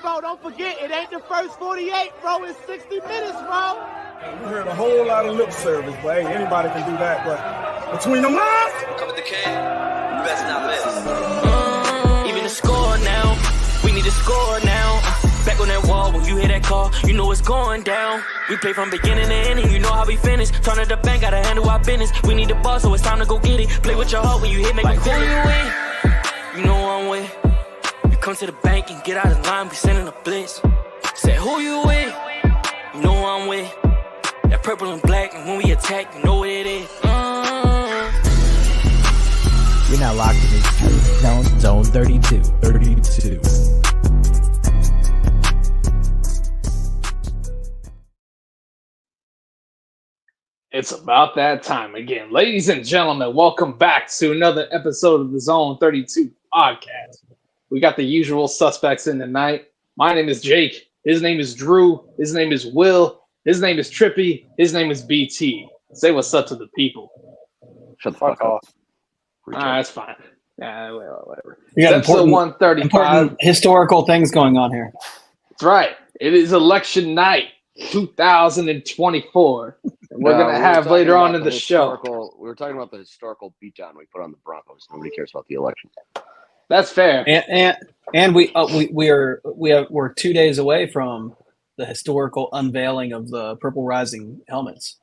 bro. Don't forget, it ain't the first 48, bro. It's 60 minutes, bro. We heard a whole lot of lip service, but hey, anybody can do that. But between the lines, come with the kid, best not miss. Even the score now, we need to score now. Back on that wall, when you hear that call, you know it's going down. We play from beginning to ending, you know how we finish. Turn to the bank, gotta handle our business. We need the ball, so it's time to go get it. Play with your heart when you hit, make like who you with? You know I'm with. You come to the bank and get out of line, we sending a blitz. Say who you with? You know I'm with. That purple and black, and when we attack, you know what it is. You're now locked in Zone 32. It's about that time again. Ladies and gentlemen, welcome back to another episode of the Zone 32 podcast. We got the usual suspects in tonight. My name is Jake. His name is Drew. His name is Will. His name is Trippy. His name is BT. Say what's up to the people. Shut the fuck off. That's fine. Yeah, whatever. You got episode 135. Historical things going on here. That's right. It is election night 2024. We're going to have later on in the show. We were talking about the historical beatdown we put on the Broncos. Nobody cares about the election. That's fair. And we're 2 days away from the historical unveiling of the Purple Rising helmets.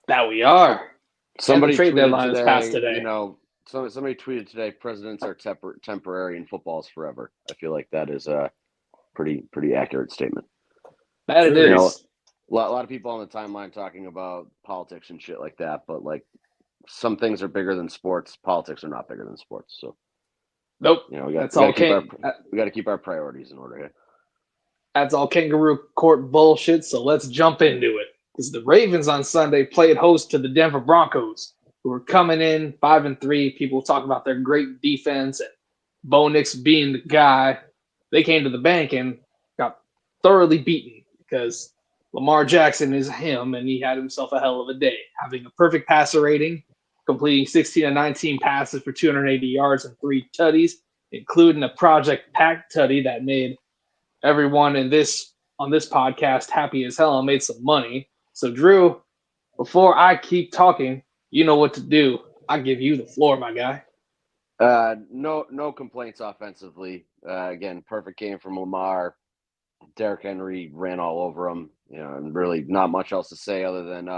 That we are. Somebody trade tweeted deadline today, is passed today. You know, somebody tweeted today, presidents are temporary and football's forever. I feel like that is a pretty accurate statement. That it is. You know, a lot of people on the timeline talking about politics and shit like that, but like some things are bigger than sports. Politics are not bigger than sports. So, nope. You know, we got to keep our priorities in order here. That's all kangaroo court bullshit. So let's jump into it. Because the Ravens on Sunday played host to the Denver Broncos, who were coming in 5-3. People talk about their great defense and Bo Nix being the guy. They came to the bank and got thoroughly beaten because Lamar Jackson is him, and he had himself a hell of a day, having a perfect passer rating, completing 16 of 19 passes for 280 yards and 3 tutties, including a Project Pack tutty that made everyone on this podcast happy as hell and made some money. So, Drew, before I keep talking, you know what to do. I give you the floor, my guy. No complaints offensively. Again, perfect game from Lamar. Derrick Henry ran all over him. You know, and really not much else to say other than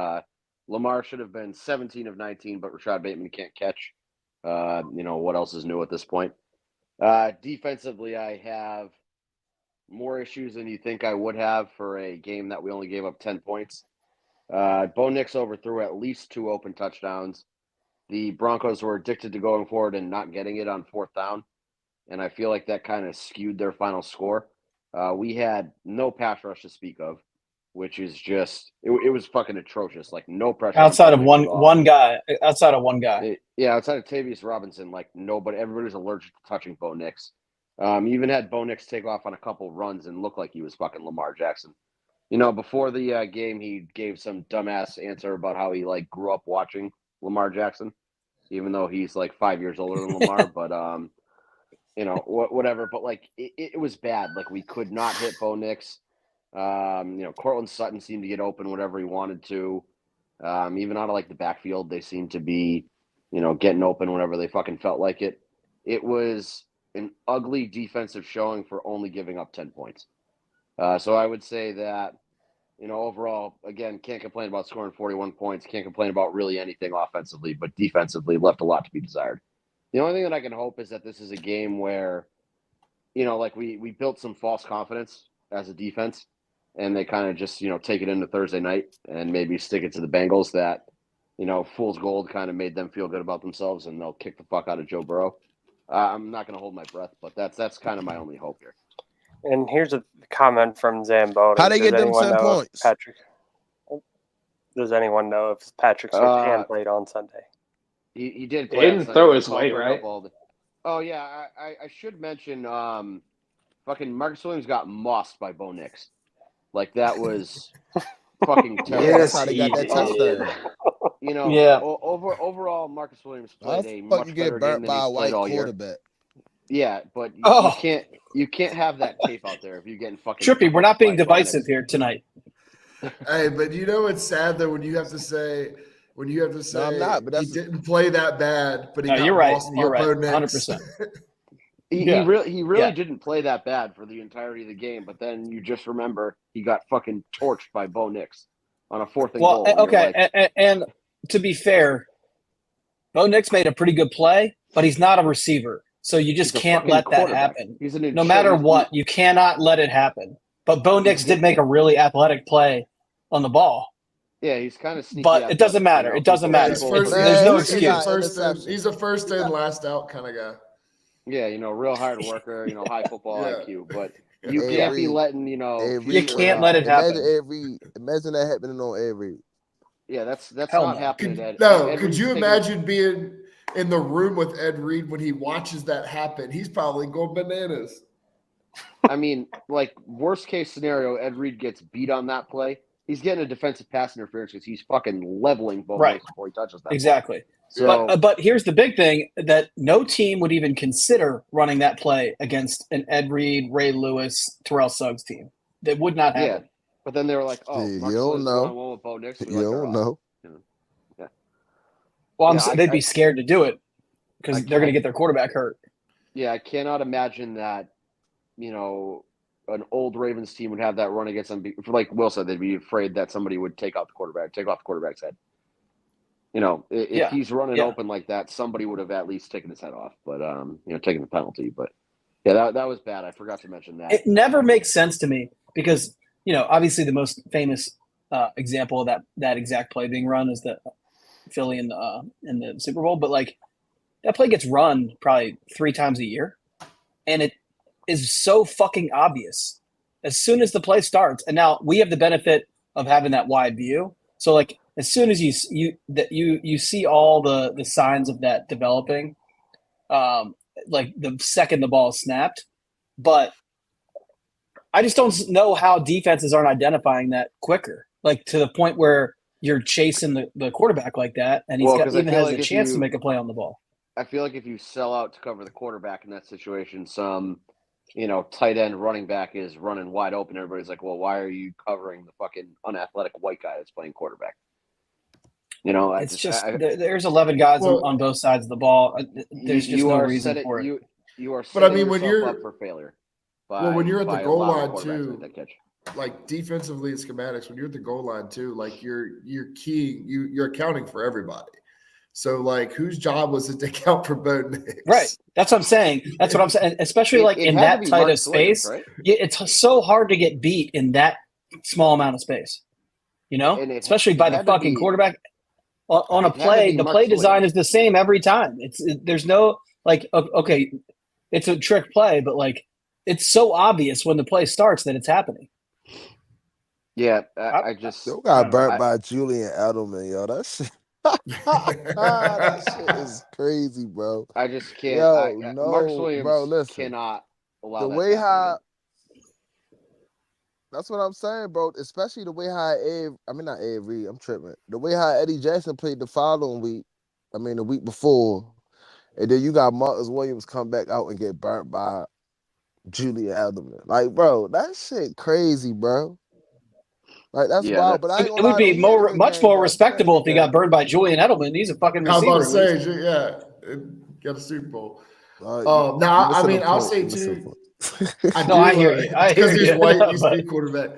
Lamar should have been 17 of 19, but Rashad Bateman can't catch. You know, what else is new at this point? Defensively, I have more issues than you think I would have for a game that we only gave up 10 points. Bo Nix overthrew at least 2 open touchdowns. The Broncos were addicted to going forward and not getting it on 4th down, and I feel like that kind of skewed their final score. We had no pass rush to speak of, which is just it was fucking atrocious. Like no pressure outside of one guy. Outside of Tavius Robinson, like nobody. Everybody's allergic to touching Bo Nix. Even had Bo Nix take off on a couple runs and look like he was fucking Lamar Jackson. You know, before the game, he gave some dumbass answer about how he like grew up watching Lamar Jackson, even though he's like 5 years older than Lamar. But you know, whatever. But like it was bad. Like we could not hit Bo Nix. You know, Cortland Sutton seemed to get open whenever he wanted to. Even out of like the backfield, they seemed to be, you know, getting open whenever they fucking felt like it. It was an ugly defensive showing for only giving up 10 points. So I would say that, you know, overall, again, can't complain about scoring 41 points. Can't complain about really anything offensively, but defensively left a lot to be desired. The only thing that I can hope is that this is a game where, you know, like we built some false confidence as a defense, and they kind of just, you know, take it into Thursday night and maybe stick it to the Bengals that, you know, fool's gold kind of made them feel good about themselves, and they'll kick the fuck out of Joe Burrow. I'm not going to hold my breath, but that's kind of my only hope here. And here's a comment from Zamboni. How they get them 10 points? Does anyone know if Patrick Surtain played on Sunday? He did He play. didn't throw his weight, right? Oh, yeah. I should mention fucking Marcus Williams got mossed by Bo Nix. Like, that was fucking terrible. Yeah, that's how they got that touchdown. You know, yeah. Overall, Marcus Williams played a How much the fuck you better get burnt game by a than he's white played all year. quarterback? Yeah, but you can't have that tape out there if you're getting fucking Trippy, we're not being divisive here tonight. Hey, but you know it's sad though when you have to say I'm not, but he didn't play that bad, but he got you're right. lost You're by right. Bo Nix. 100%. He really didn't play that bad for the entirety of the game, but then you just remember he got fucking torched by Bo Nix on a 4th and goal. Okay, and to be fair, Bo Nix made a pretty good play, but he's not a receiver, so you just can't let that happen. No matter what, you cannot let it happen. But Bo Nix did make a really athletic play on the ball. Yeah, he's kind of sneaky. But it doesn't matter. It doesn't matter. There's no excuse. He's a first in, last out kind of guy. Yeah, real hard worker, high football IQ, but you can't be letting, you can't let it happen. Imagine that happening on every. Yeah, that's not happening. Could you imagine being in the room with Ed Reed when he watches that happen? He's probably going bananas. I mean, like, worst case scenario, Ed Reed gets beat on that play. He's getting a defensive pass interference because he's fucking leveling Bo Nix before he touches that. Exactly. So, but here's the big thing that no team would even consider running that play against an Ed Reed, Ray Lewis, Terrell Suggs team. That would not happen. Yeah, but then they were like, "Oh, you don't know. With Bo Nix." You don't know. Yeah. Well, they'd be scared to do it because they're going to get their quarterback hurt. Yeah, I cannot imagine that. An old Ravens team would have that run against them. Like Will said, they'd be afraid that somebody would take off the quarterback's head. If he's running open like that, somebody would have at least taken his head off, but taking the penalty. But yeah, that was bad. I forgot to mention that. It never makes sense to me because obviously the most famous example of that exact play being run is the Philly in the Super Bowl, but like that play gets run probably 3 times a year, and it is so fucking obvious as soon as the play starts. And now we have the benefit of having that wide view, so like. As soon as you see all the signs of that developing, like the second the ball is snapped, but I just don't know how defenses aren't identifying that quicker, like to the point where you're chasing the quarterback like that, and he's even has a chance to make a play on the ball. I feel like if you sell out to cover the quarterback in that situation, some tight end running back is running wide open. Everybody's like, well, why are you covering the fucking unathletic white guy that's playing quarterback? There's 11 guys on both sides of the ball. There's just no reason for it. You are but I mean, when you're up for failure. When you're at the goal line too, like defensively and schematics, when you're at the goal line too, like you're keying, you're accounting for everybody. So like, whose job was it to account for Bo Nix? Right. That's what I'm saying. Especially in that tight of space, right? It's so hard to get beat in that small amount of space. Especially by the fucking quarterback. On a play, the play design is the same every time. There's no like, okay, it's a trick play, but like it's so obvious when the play starts that it's happening. Yeah, I just got burnt by Julian Edelman, yo. That shit, that shit is crazy, bro. I just can't. Marcus Williams, bro, listen, cannot allow the that way how. Again. That's what I'm saying, bro. Especially the way how not Avery, I'm tripping. The way how Eddie Jackson played the following week, the week before, and then you got Marcus Williams come back out and get burnt by Julian Edelman. Like, bro, that shit crazy, bro. Like, that's wild. But it would be much more respectable if he got burned by Julian Edelman. He's a fucking receiver. I was about to say, got a Super Bowl. Now, I'll say too. I hear you. Because he's white, he's a quarterback.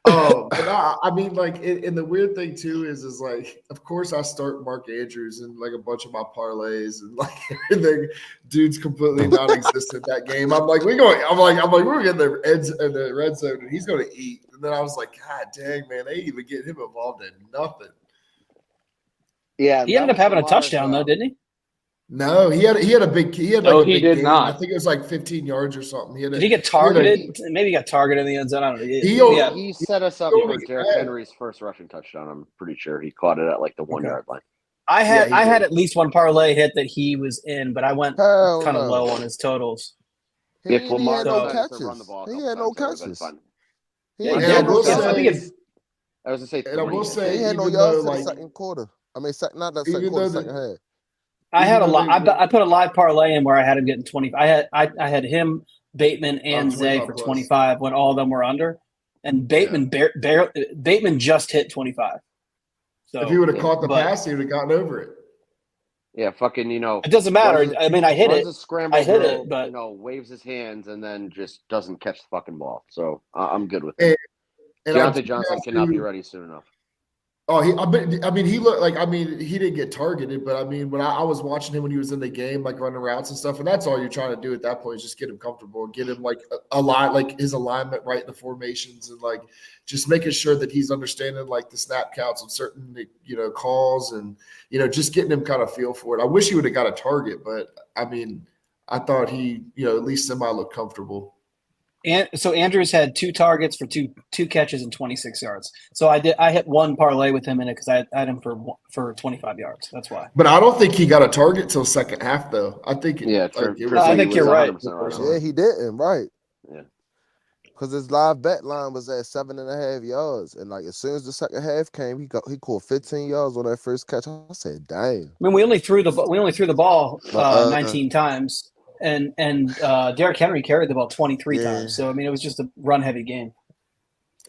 But and the weird thing too is like, of course, I start Mark Andrews and like a bunch of my parlays and like everything. Dude's completely non-existent that game. I'm like, we're getting the red zone and he's going to eat. And then I was like, God dang, man, they even get him involved in nothing. Yeah, he ended up having a touchdown though, didn't he? No, he had a big. He did game. Not. I think it was like 15 yards or something. Did he get targeted? Maybe he got targeted in the end zone. I don't know. He set us up for Derrick Henry's first rushing touchdown. I'm pretty sure he caught it at like the 1 yard line. I had at least one parlay hit that he was in, but I went kind of low on his totals. He had no catches. He had no catches. I was gonna say, he had no yards in the second quarter. Not the second quarter, second half. I had a Even though lot. they- I put a live parlay in where I had him getting 20. I had him, Bateman, and Zay 25 for plus. 25 when all of them were under, and Bateman Bateman just hit 25. So If he would have caught the but- pass, he would have gotten over it. Yeah, fucking, it doesn't matter. runs a- I mean, I hit runs it. a scramble I hit drill, it, but waves his hands and then just doesn't catch the fucking ball. So I'm good with it. And I Deontay do Johnson have cannot be to- ready soon enough. Oh, he looked like, he didn't get targeted, but I mean, when I was watching him when he was in the game, like running routes and stuff, and that's all you're trying to do at that point is just get him comfortable, get him like a lot, like his alignment right in the formations, and like just making sure that he's understanding like the snap counts on certain, calls, and just getting him kind of feel for it. I wish he would have got a target, but I mean, I thought he, at least semi looked comfortable. And so Andrews had 2 targets for two catches and 26 yards. So I hit one parlay with him in it because I had him for 25 yards. That's why. But I don't think he got a target till second half, though. I think I think you're right. Yeah, he didn't, right? Yeah. Because his live bet line was at 7.5 yards, and like as soon as the second half came, he caught 15 yards on that first catch. I said, "Damn." I mean, we only threw the ball 19 times, and Derrick Henry carried the ball 23 times. So I mean, it was just a run heavy game.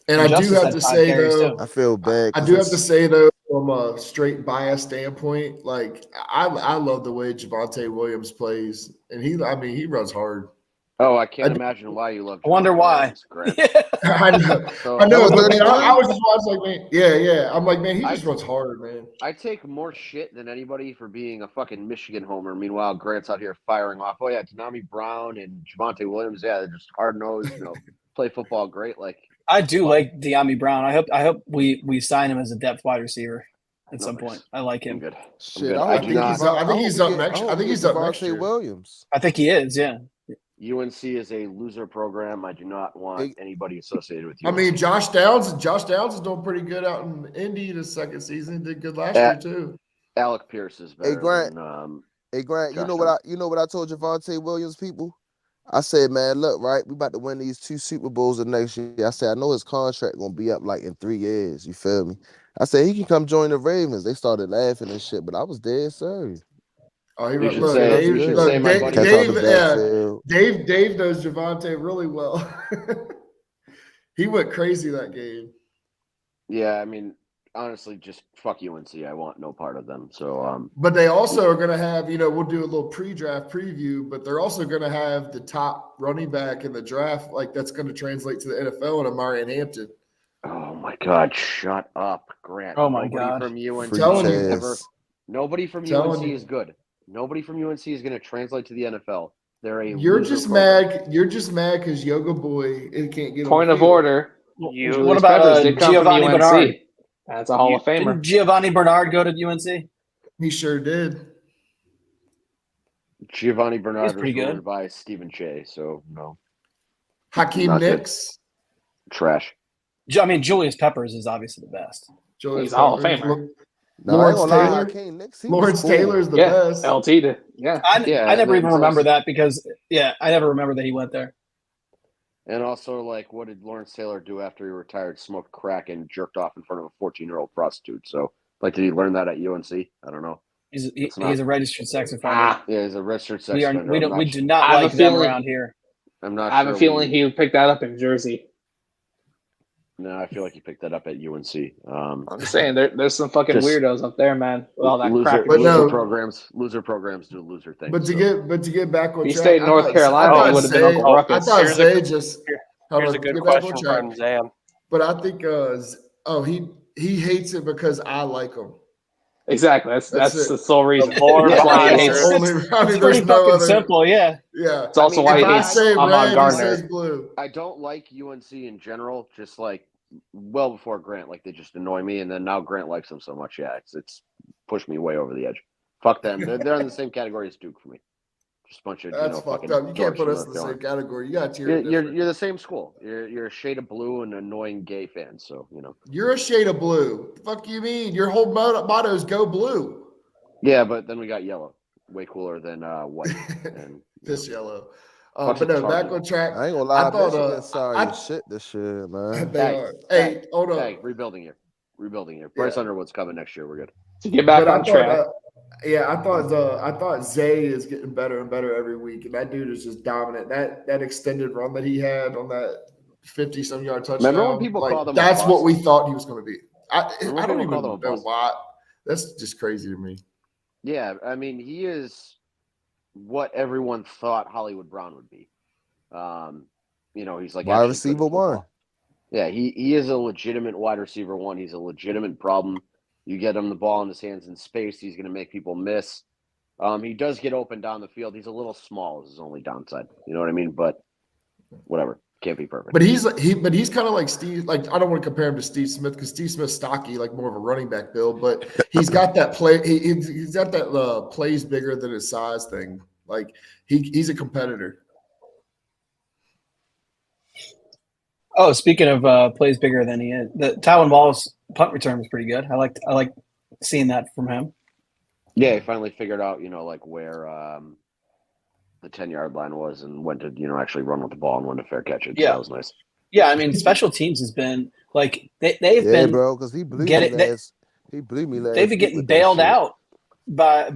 And I do have to say though, I feel bad. I do have to say though, from a straight bias standpoint, like I love the way Javonte Williams plays, and he runs hard. Oh, I can't imagine why you love. I wonder why. I know, So, I know. But man, I was just watching, like, man, yeah. I'm like, man, he just runs hard, man. I take more shit than anybody for being a fucking Michigan homer. Meanwhile, Grant's out here firing off. Oh yeah, Tanami Brown and Javonte Williams. Yeah, they're just hard nosed. Play football great. Like I do like De'Ami Brown. I hope we sign him as a depth wide receiver at some point. I like him. Good. Shit, I think he's up next. I think he's up next year. Williams. I think he is. Yeah. UNC is a loser program. I do not want anybody associated with you. I mean, Josh Downs is doing pretty good out in Indy the second season. Did good last year too. Alec Pierce is better. Hey Grant, you know what I told Javonte Williams people? I said, man, look, right, we about to win these 2 Super Bowls the next year. I said, I know his contract gonna be up like in 3 years. You feel me? I said he can come join the Ravens. They started laughing and shit, but I was dead serious. Oh, You should say my buddy. Dave knows Javonte really well. He went crazy that game. Yeah, I mean, honestly, just fuck UNC. I want no part of them. So, but they also are going to have, we'll do a little pre-draft preview, but they're also going to have the top running back in the draft, like that's going to translate to the NFL and Amarian Hampton. oh my God, shut up, Grant. Oh my Nobody God. from UNC. Telling you. Nobody from Telling UNC you. is good. Nobody from UNC is going to translate to the NFL. They're a You're loser just program. mad. You're just mad because Yoga Boy it can't get on Point the of field. order. What about did come Giovanni from UNC. Bernard? That's a Hall of Famer. Didn't Giovanni Bernard go to UNC? He sure did. Giovanni Bernard was pretty good. rumored by Stephen Shea. So no, Hakeem Not good. Nicks. trash. I mean, Julius Peppers is obviously the best. He's a Hall of Famer. Lawrence I ain't gonna lie, Taylor. Hakeem Nicks, he was Lawrence cool. Taylor's the Yeah, best. LT to yeah. I never and even then remember also- that because I never remember that he went there. And also, like, what did Lawrence Taylor do after he retired? Smoked crack and jerked off in front of a 14-year-old prostitute. So, like, did he learn that at UNC? I don't know. He's It's not. a registered sex offender. Yeah, he's a registered sex we offender. we do not I have like a them feeling- around here. I'm not. I have a sure feeling he picked that up in Jersey. No, I feel like he picked that up at UNC. I'm just saying there's some fucking Just- weirdos up there, man. With all that loser, crack. But loser no. programs. Loser programs do loser things. But to get back on If he track, stayed in I North thought- Carolina, I he thought would have been Zay- Uncle I Ruckus. thought Here's Zay just. hold Here's on, a good get back on question track. from Zam. But I think he hates it because I like him. Exactly. That's That's the it. sole reason. Lord That's why he Bias. hates. Only- It's there's pretty no fucking other- simple, yeah. Yeah. It's also why If he I hates say Ahmad red, he Gardner. says blue. I don't like UNC in general. Just like well before Grant, like they just annoy me, and then now Grant likes them so much. Yeah, it's pushed me way over the edge. Fuck them. They're in the same category as Duke for me. Just a bunch of That's fucked fucking up. You can't dorks put from us in the North same Carolina. category. You got tier. You're the same school. You're a shade of blue and annoying gay fans. So You're a shade of blue. The fuck you mean? Your whole motto is go blue. Yeah, but then we got yellow, way cooler than white. And This yellow. Bunch But of no, back retarded. on track. I ain't gonna lie, I thought, Michigan sorry I- as shit this year, man. They Hey, are. Hey, hold on. Hey, rebuilding year. Bryce Yeah. Underwood's coming next year. We're good. To get back But I on thought, track. Yeah, I thought Zay is getting better and better every week, and that dude is just dominant. That extended run that he had on that 50-some yard touchdown, Remember when people called him a that's what bust? we thought he was going to be. I Remember don't people called him even a know bust? why. That's just crazy to me. Yeah, I mean, he is what everyone thought Hollywood Brown would be. He's like Wide actually good receiver at football. one. Yeah, he is a legitimate wide receiver one. He's a legitimate problem. You get him the ball in his hands in space, he's going to make people miss. He does get open down the field. He's a little small is his only downside. You know what I mean? But whatever. Can't be perfect. But he's kind of like Steve. Like, I don't want to compare him to Steve Smith because Steve Smith's stocky, like more of a running back build. But he's got that play. He's got that plays bigger than his size thing. Like he's a competitor. Oh, speaking of plays bigger than he is, the Tylan Wallace punt return was pretty good. I like seeing that from him. Yeah, he finally figured out, like where the 10-yard line was and when to, actually run with the ball and when to fair catch it. So Yeah. that was nice. Yeah, I mean, special teams has been like they've Yeah, been bro, because he blew get me it. last. He blew me last. They've been week getting with that bailed shit. out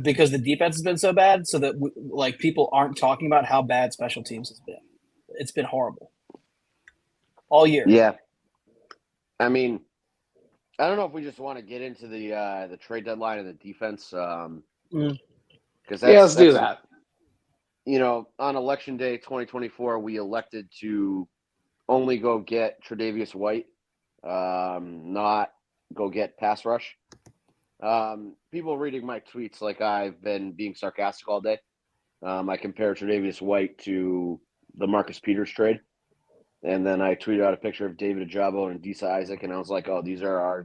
because the defense has been so bad, so that people aren't talking about how bad special teams has been. It's been horrible all year. Yeah. I mean, I don't know if we just want to get into the trade deadline and the defense. Because let's do that. On Election Day 2024, we elected to only go get Tre'Davious White, not go get pass rush. People reading my tweets like I've been being sarcastic all day. I compare Tre'Davious White to the Marcus Peters trade. And then I tweeted out a picture of David Ajabo and Adisa Isaac, and I was like, oh, these are our,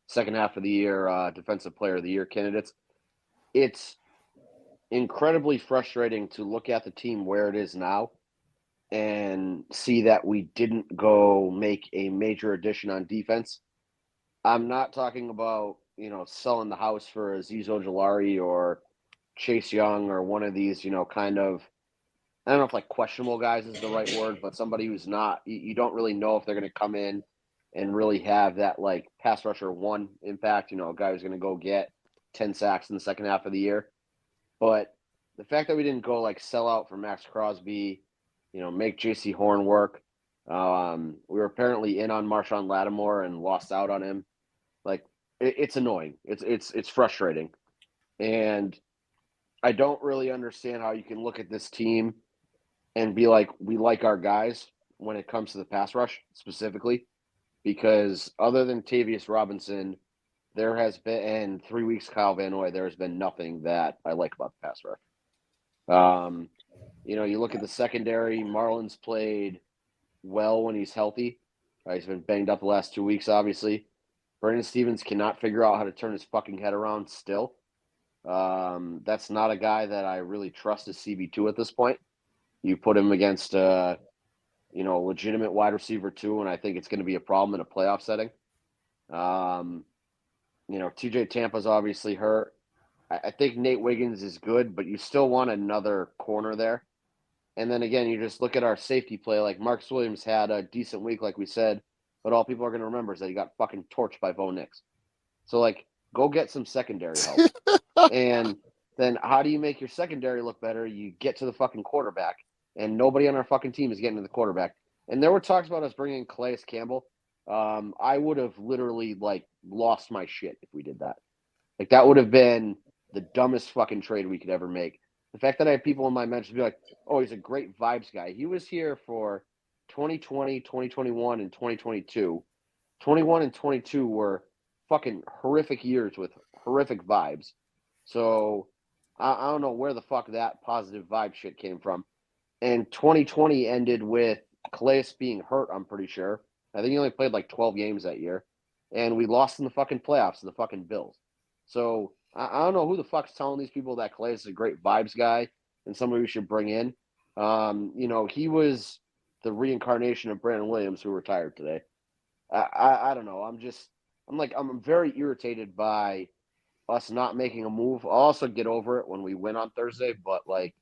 second half of the year Defensive Player of the Year candidates. It's incredibly frustrating to look at the team where it is now and see that we didn't go make a major addition on defense. I'm not talking about, selling the house for Azeez Ojulari or Chase Young or one of these, kind of, I don't know if like questionable guys is the right word, but somebody who's not, you don't really know if they're going to come in and really have that like pass rusher one impact, a guy who's going to go get 10 sacks in the second half of the year. But the fact that we didn't go like sell out for Max Crosby, make JC Horn work. We were apparently in on Marshawn Lattimore and lost out on him. Like it's annoying. It's frustrating. And I don't really understand how you can look at this team and be like, we like our guys when it comes to the pass rush specifically, because other than Tavius Robinson, there has been, and 3 weeks Kyle Van Noy, there has been nothing that I like about the pass rush. You look at the secondary, Marlon's played well when he's healthy. He's been banged up the last 2 weeks, obviously. Brandon Stevens cannot figure out how to turn his fucking head around still. That's not a guy that I really trust as CB2 at this point. You put him against, a legitimate wide receiver too, and I think it's going to be a problem in a playoff setting. TJ Tampa's obviously hurt. I think Nate Wiggins is good, but you still want another corner there. And then again, you just look at our safety play. Like Marcus Williams had a decent week, like we said, but all people are going to remember is that he got fucking torched by Bo Nix. So, like, go get some secondary help. And then how do you make your secondary look better? You get to the fucking quarterback, and nobody on our fucking team is getting to the quarterback. And there were talks about us bringing Calais Campbell. I would have literally, like, lost my shit if we did that. Like, that would have been the dumbest fucking trade we could ever make. The fact that I have people in my mentions be like, oh, he's a great vibes guy. He was here for 2020, 2021, and 2022. 21 and 22 were fucking horrific years with horrific vibes. So I don't know where the fuck that positive vibe shit came from. And 2020 ended with Calais being hurt, I'm pretty sure. I think he only played like 12 games that year. And we lost in the fucking playoffs to the fucking Bills. So I don't know who the fuck's telling these people that Calais is a great vibes guy and somebody we should bring in. He was the reincarnation of Brandon Williams, who retired today. I don't know. I'm very irritated by us not making a move. I'll also get over it when we win on Thursday, but like,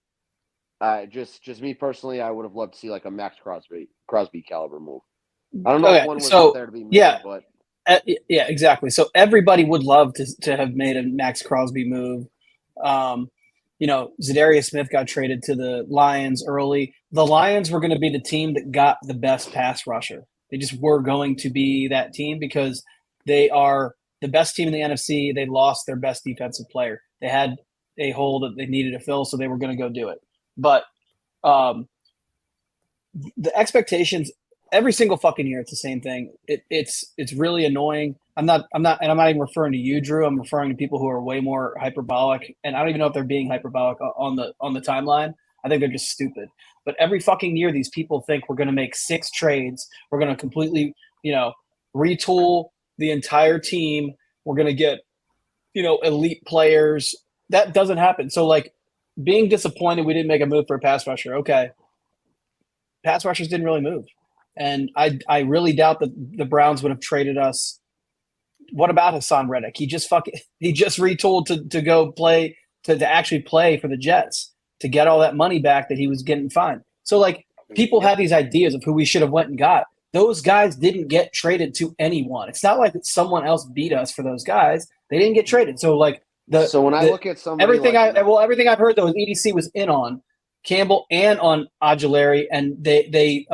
just me personally, I would have loved to see like a Max Crosby caliber move. I don't know if one was out there to be made, but yeah, exactly. So everybody would love to have made a Max Crosby move. Zadarius Smith got traded to the Lions early. The Lions were going to be the team that got the best pass rusher. They just were going to be that team because they are the best team in the NFC. They lost their best defensive player. They had a hole that they needed to fill, so they were going to go do it. But the expectations every single fucking year, it's the same thing. It's really annoying. I'm not even referring to you, Drew. I'm referring to people who are way more hyperbolic, and I don't even know if they're being hyperbolic on the timeline. I think they're just stupid. But every fucking year, these people think we're going to make 6 trades. We're going to completely, retool the entire team. We're going to get, elite players. That doesn't happen. So, being disappointed we didn't make a move for a pass rusher. Okay. Pass rushers didn't really move. And I really doubt that the Browns would have traded us. What about Hassan Reddick? He just retooled to go play to actually play for the Jets to get all that money back that he was getting fined. So people have these ideas of who we should have went and got. Those guys didn't get traded to anyone. It's not like someone else beat us for those guys. They didn't get traded. So when I look at somebody everything I've heard though is EDC was in on Campbell and on Ojulari, and they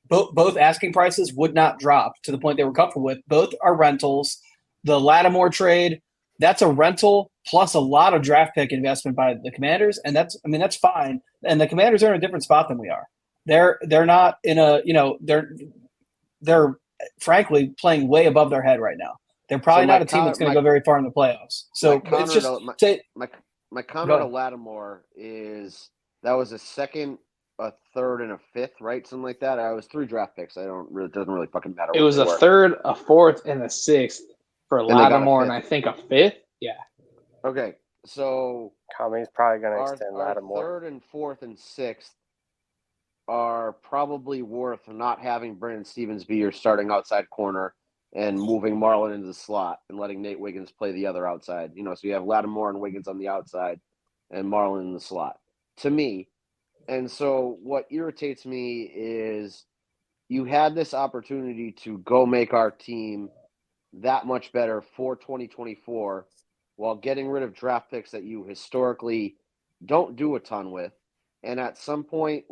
both asking prices would not drop to the point they were comfortable with. Both are rentals. The Lattimore trade, that's a rental plus a lot of draft pick investment by the Commanders, and that's fine. And the Commanders are in a different spot than we are. They're not in a they're frankly playing way above their head right now. They're probably not a team that's going to go very far in the playoffs. So it's just my comment to Lattimore is that was a second, a third, and a fifth, right? Something like that. I was 3 draft picks. It doesn't really fucking matter. It was a third, a fourth, and a sixth for Lattimore, and I think a fifth. Yeah. Okay, so Tommy's probably going to extend Lattimore. Third and fourth and sixth are probably worth not having Brandon Stevens be your starting outside corner and moving Marlon into the slot and letting Nate Wiggins play the other outside. So you have Lattimore and Wiggins on the outside and Marlon in the slot. To me, and so what irritates me is you had this opportunity to go make our team that much better for 2024 while getting rid of draft picks that you historically don't do a ton with. And at some point,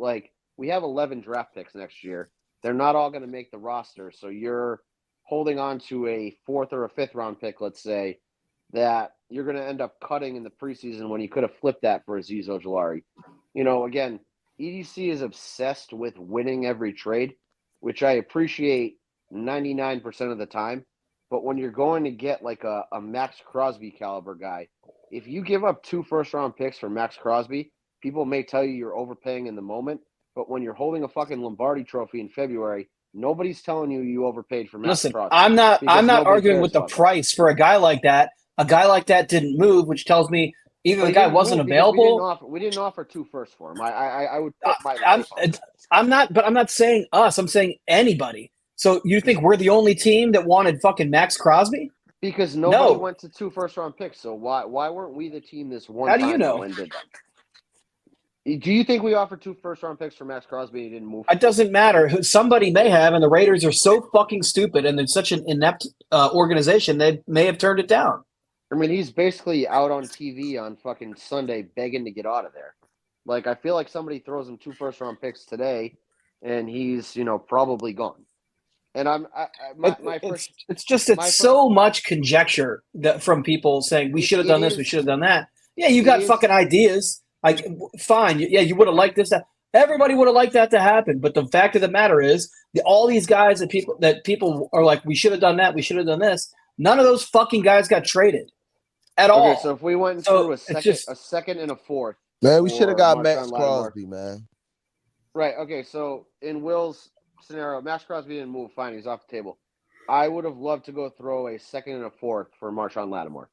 we have 11 draft picks next year. They're not all going to make the roster. So you're holding on to a 4th or a 5th round pick, let's say, that you're going to end up cutting in the preseason when you could have flipped that for Azeez Ojulari. Again, EDC is obsessed with winning every trade, which I appreciate 99% of the time. But when you're going to get a Max Crosby caliber guy, if you give up 2 first-round picks for Max Crosby, people may tell you you're overpaying in the moment. But when you're holding a fucking Lombardi trophy in February, nobody's telling you overpaid for Max Crosby. I'm not arguing with the price for a guy like that. A guy like that didn't move, which tells me either the guy wasn't available. We didn't offer 2 firsts for him. I would put my life on it. I'm not saying us. I'm saying anybody. So you think we're the only team that wanted fucking Max Crosby? Because nobody went to 2 first-round picks. So why weren't we the team this one time? How do you know? Did that? Do you think we offered 2 first-round picks for Max Crosby and he didn't move? It doesn't matter. Somebody may have, and the Raiders are so fucking stupid, and they're such an inept organization, they may have turned it down. I mean, he's basically out on TV on fucking Sunday begging to get out of there. I feel like somebody throws him 2 first-round picks today, and he's, probably gone. And it's so much conjecture that from people saying we should have done this, we should have done that. Yeah, you got fucking ideas. Fine. Yeah, you would have liked this. Everybody would have liked that to happen. But the fact of the matter is, all these guys that people are like, we should have done that, we should have done this. None of those fucking guys got traded at all. Okay, so if we went through a second and a fourth, man, we should have got Max Crosby, man. Right. Okay. So in Will's scenario, Max Crosby didn't move. Fine, he's off the table. I would have loved to go throw a second and a fourth for Marshawn Lattimore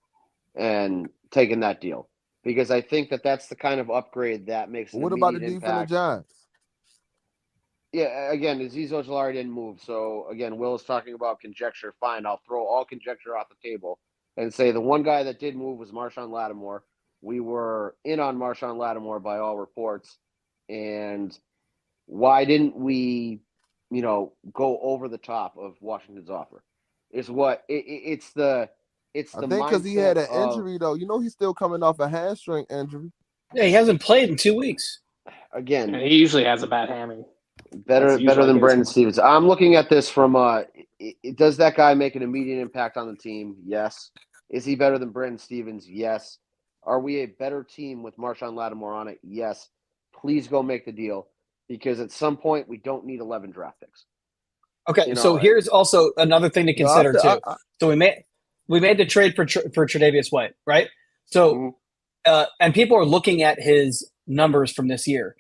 and taking that deal. Because I think that's the kind of upgrade that makes an What about the immediate D from the Giants? Yeah, again, Azeez Ojulari didn't move. So, again, Will is talking about conjecture. Fine, I'll throw all conjecture off the table and say the one guy that did move was Marshawn Lattimore. We were in on Marshawn Lattimore by all reports. And why didn't we, go over the top of Washington's offer? It's it's I the think because he mindset had an of, injury though. You know, he's still coming off a hamstring injury. Yeah, he hasn't played in 2 weeks. again, And he usually has a bad hammy. better That's usually than his- Brandon Stevens. I'm looking at this from does that guy make an immediate impact on the team? Yes. Is he better than Brandon Stevens? Yes. Are we a better team with Marshawn Lattimore on it? Yes. Please go make the deal because at some point we don't need 11 draft picks. Okay, You know, so here's also another thing to consider too. So we made the trade for Tre'Davious White, right? So, and people are looking at his numbers from this year.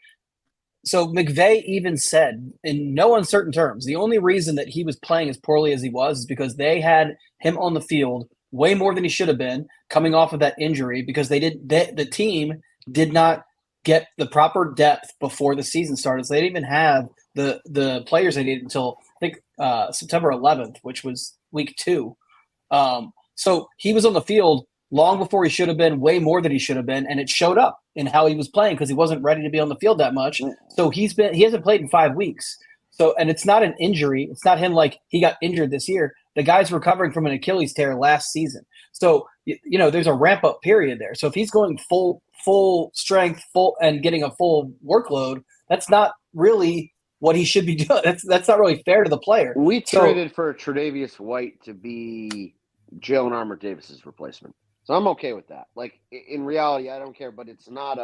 So McVay even said, in no uncertain terms, the only reason that he was playing as poorly as he was is because they had him on the field way more than he should have been, coming off of that injury, because the team did not get the proper depth before the season started. So they didn't even have the players they needed until I think September 11th, which was week 2. So he was on the field long before he should have been, way more than he should have been, and it showed up in how he was playing because he wasn't ready to be on the field that much. So he hasn't played in 5 weeks. So, and it's not an injury. It's not him like he got injured this year. The guy's recovering from an Achilles tear last season. So, there's a ramp up period there. So if he's going full strength, and getting a full workload, that's not really what he should be doing. That's not really fair to the player. We traded for Tre'Davious White to be Jalen Armour Davis's replacement. So I'm okay with that. Like in reality, I don't care, but it's not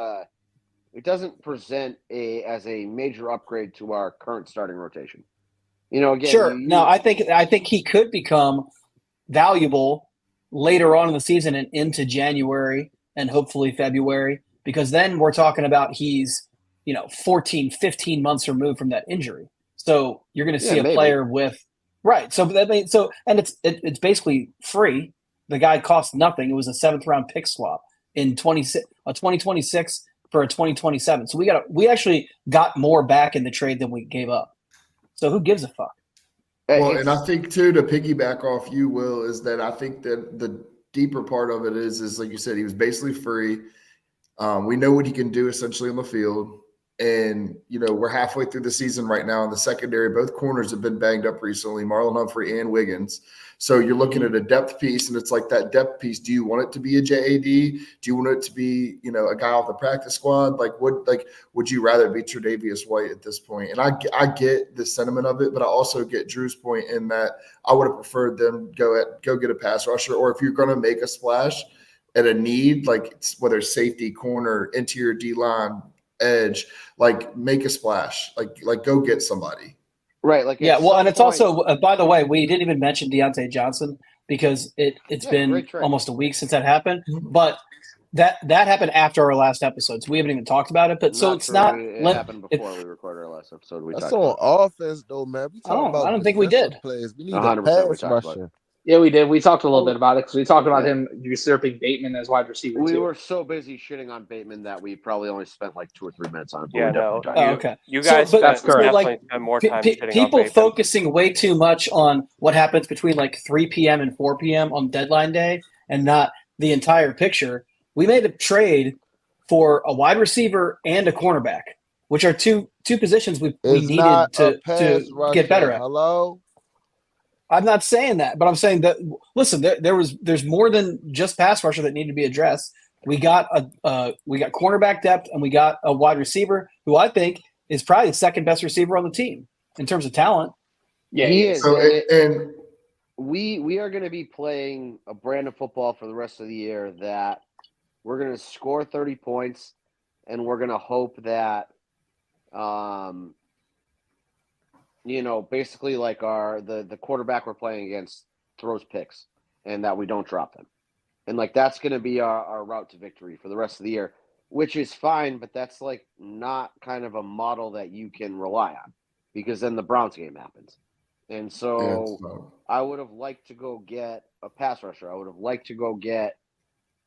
it doesn't present as a major upgrade to our current starting rotation. Again, sure. No, I think he could become valuable later on in the season and into January and hopefully February, because then we're talking about he's 14, 15 months removed from that injury. So you're going to see a player with right. So and it's basically free. The guy cost nothing. It was a 7th round pick swap in 2026 for a 2027. So we actually got more back in the trade than we gave up. So who gives a fuck? Well, and I think too, to piggyback off you, Will, is that I think that the deeper part of it is like you said, he was basically free. We know what he can do essentially on the field. And, we're halfway through the season right now in the secondary. Both corners have been banged up recently, Marlon Humphrey and Wiggins. So you're looking at a depth piece, and it's like that depth piece. Do you want it to be a JAD? Do you want it to be, a guy off the practice squad? Would you rather be Tre'Davious White at this point? And I get the sentiment of it, but I also get Drew's point in that I would have preferred them go get a pass rusher, or if you're going to make a splash at a need, like whether it's safety, corner, interior D-line, edge, make a splash, like go get somebody. Right. Yeah. Well, and it's also, by the way, we didn't even mention Deontay Johnson because it's been almost a week since that happened, but that happened after our last episode. So we haven't even talked about it, but so it's not. It happened before we recorded our last episode. That's on offense though, man. I don't think we did. Players. We need a pass rusher. Yeah, we did. We talked a little bit about it because we talked about him usurping Bateman as wide receiver. We were so busy shitting on Bateman that we probably only spent 2 or 3 minutes on it. Yeah, no. Okay. You guys that's correct. definitely spend more time shitting on people Bateman. focusing way too much on what happens between 3 p.m. and 4 p.m. on deadline day and not the entire picture. We made a trade for a wide receiver and a cornerback, which are two positions we needed to get better at. Hello? I'm not saying that, but I'm saying that listen, there's more than just pass rusher that needed to be addressed. We got cornerback depth and we got a wide receiver who I think is probably the second best receiver on the team in terms of talent. Yeah, he is. So, and we are going to be playing a brand of football for the rest of the year that we're going to score 30 points and we're going to hope that basically the quarterback we're playing against throws picks and that we don't drop them. And that's going to be our route to victory for the rest of the year, which is fine, but that's not kind of a model that you can rely on because then the Browns game happens. And so I would have liked to go get a pass rusher. I would have liked to go get,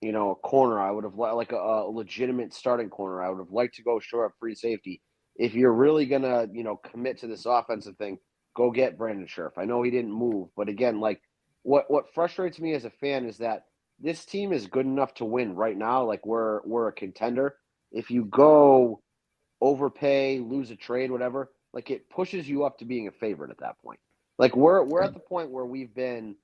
a corner. I would have liked a legitimate starting corner. I would have liked to go shore up free safety. If you're really going to, commit to this offensive thing, go get Brandon Scherff. I know he didn't move, but again, what frustrates me as a fan is that this team is good enough to win right now. We're a contender. If you go overpay, lose a trade, whatever, it pushes you up to being a favorite at that point. We're at the point where we've been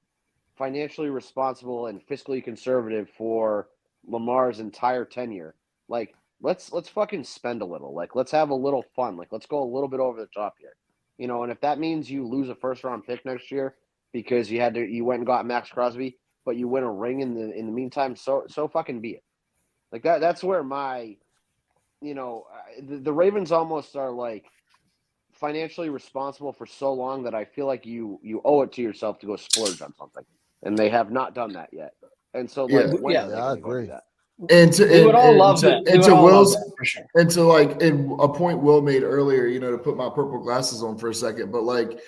financially responsible and fiscally conservative for Lamar's entire tenure. Like, let's fucking spend a little. Like, let's have a little fun. Like, let's go a little bit over the top here. You know, and if that means you lose a first round pick next year because you went and got Max Crosby, but you win a ring in the meantime, so fucking be it. Like that's where my, the Ravens almost are like financially responsible for so long that I feel like you owe it to yourself to go splurge on something, and they have not done that yet. And so, like, when are they I going to go do that? And We would all love that. And to Will's, for sure. and to like, and a point Will made earlier, to put my purple glasses on for a second, but like,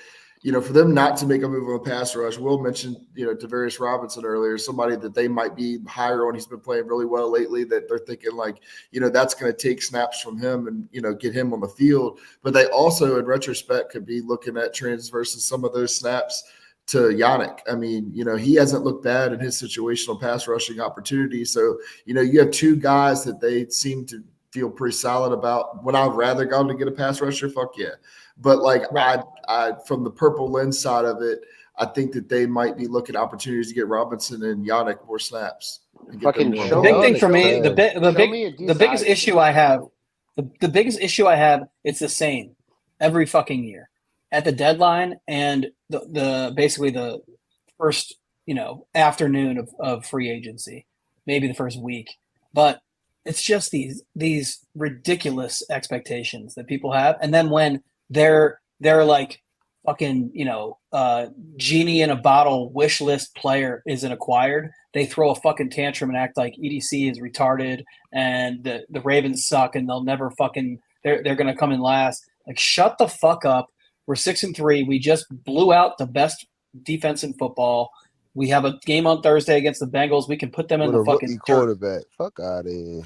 for them not to make a move on the pass rush, Will mentioned, Tavarius Robinson earlier, somebody that they might be higher on. He's been playing really well lately, that they're thinking like, that's going to take snaps from him and, get him on the field. But they also, in retrospect, could be looking at transversing some of those snaps to Yannick. I mean, he hasn't looked bad in his situational pass rushing opportunities. So, you have two guys that they seem to feel pretty solid about. Would I rather go to get a pass rusher? Fuck yeah. But like I from the purple lens side of it, I think that they might be looking at opportunities to get Robinson and Yannick more snaps. Fucking The big thing for me, the biggest issue I have, the biggest issue I have, it's the same every fucking year. At the deadline and the basically the first afternoon of free agency, maybe the first week, but it's just these ridiculous expectations that people have, and then when they're like fucking genie in a bottle wish list player isn't acquired, they throw a fucking tantrum and act like EDC is retarded and the Ravens suck and they'll never fucking they're gonna come in last. Like, shut the fuck up. We're 6-3. We just blew out the best defense in football. We have a game on Thursday against the Bengals. We can put them in the fucking quarterback. Fuck out of here.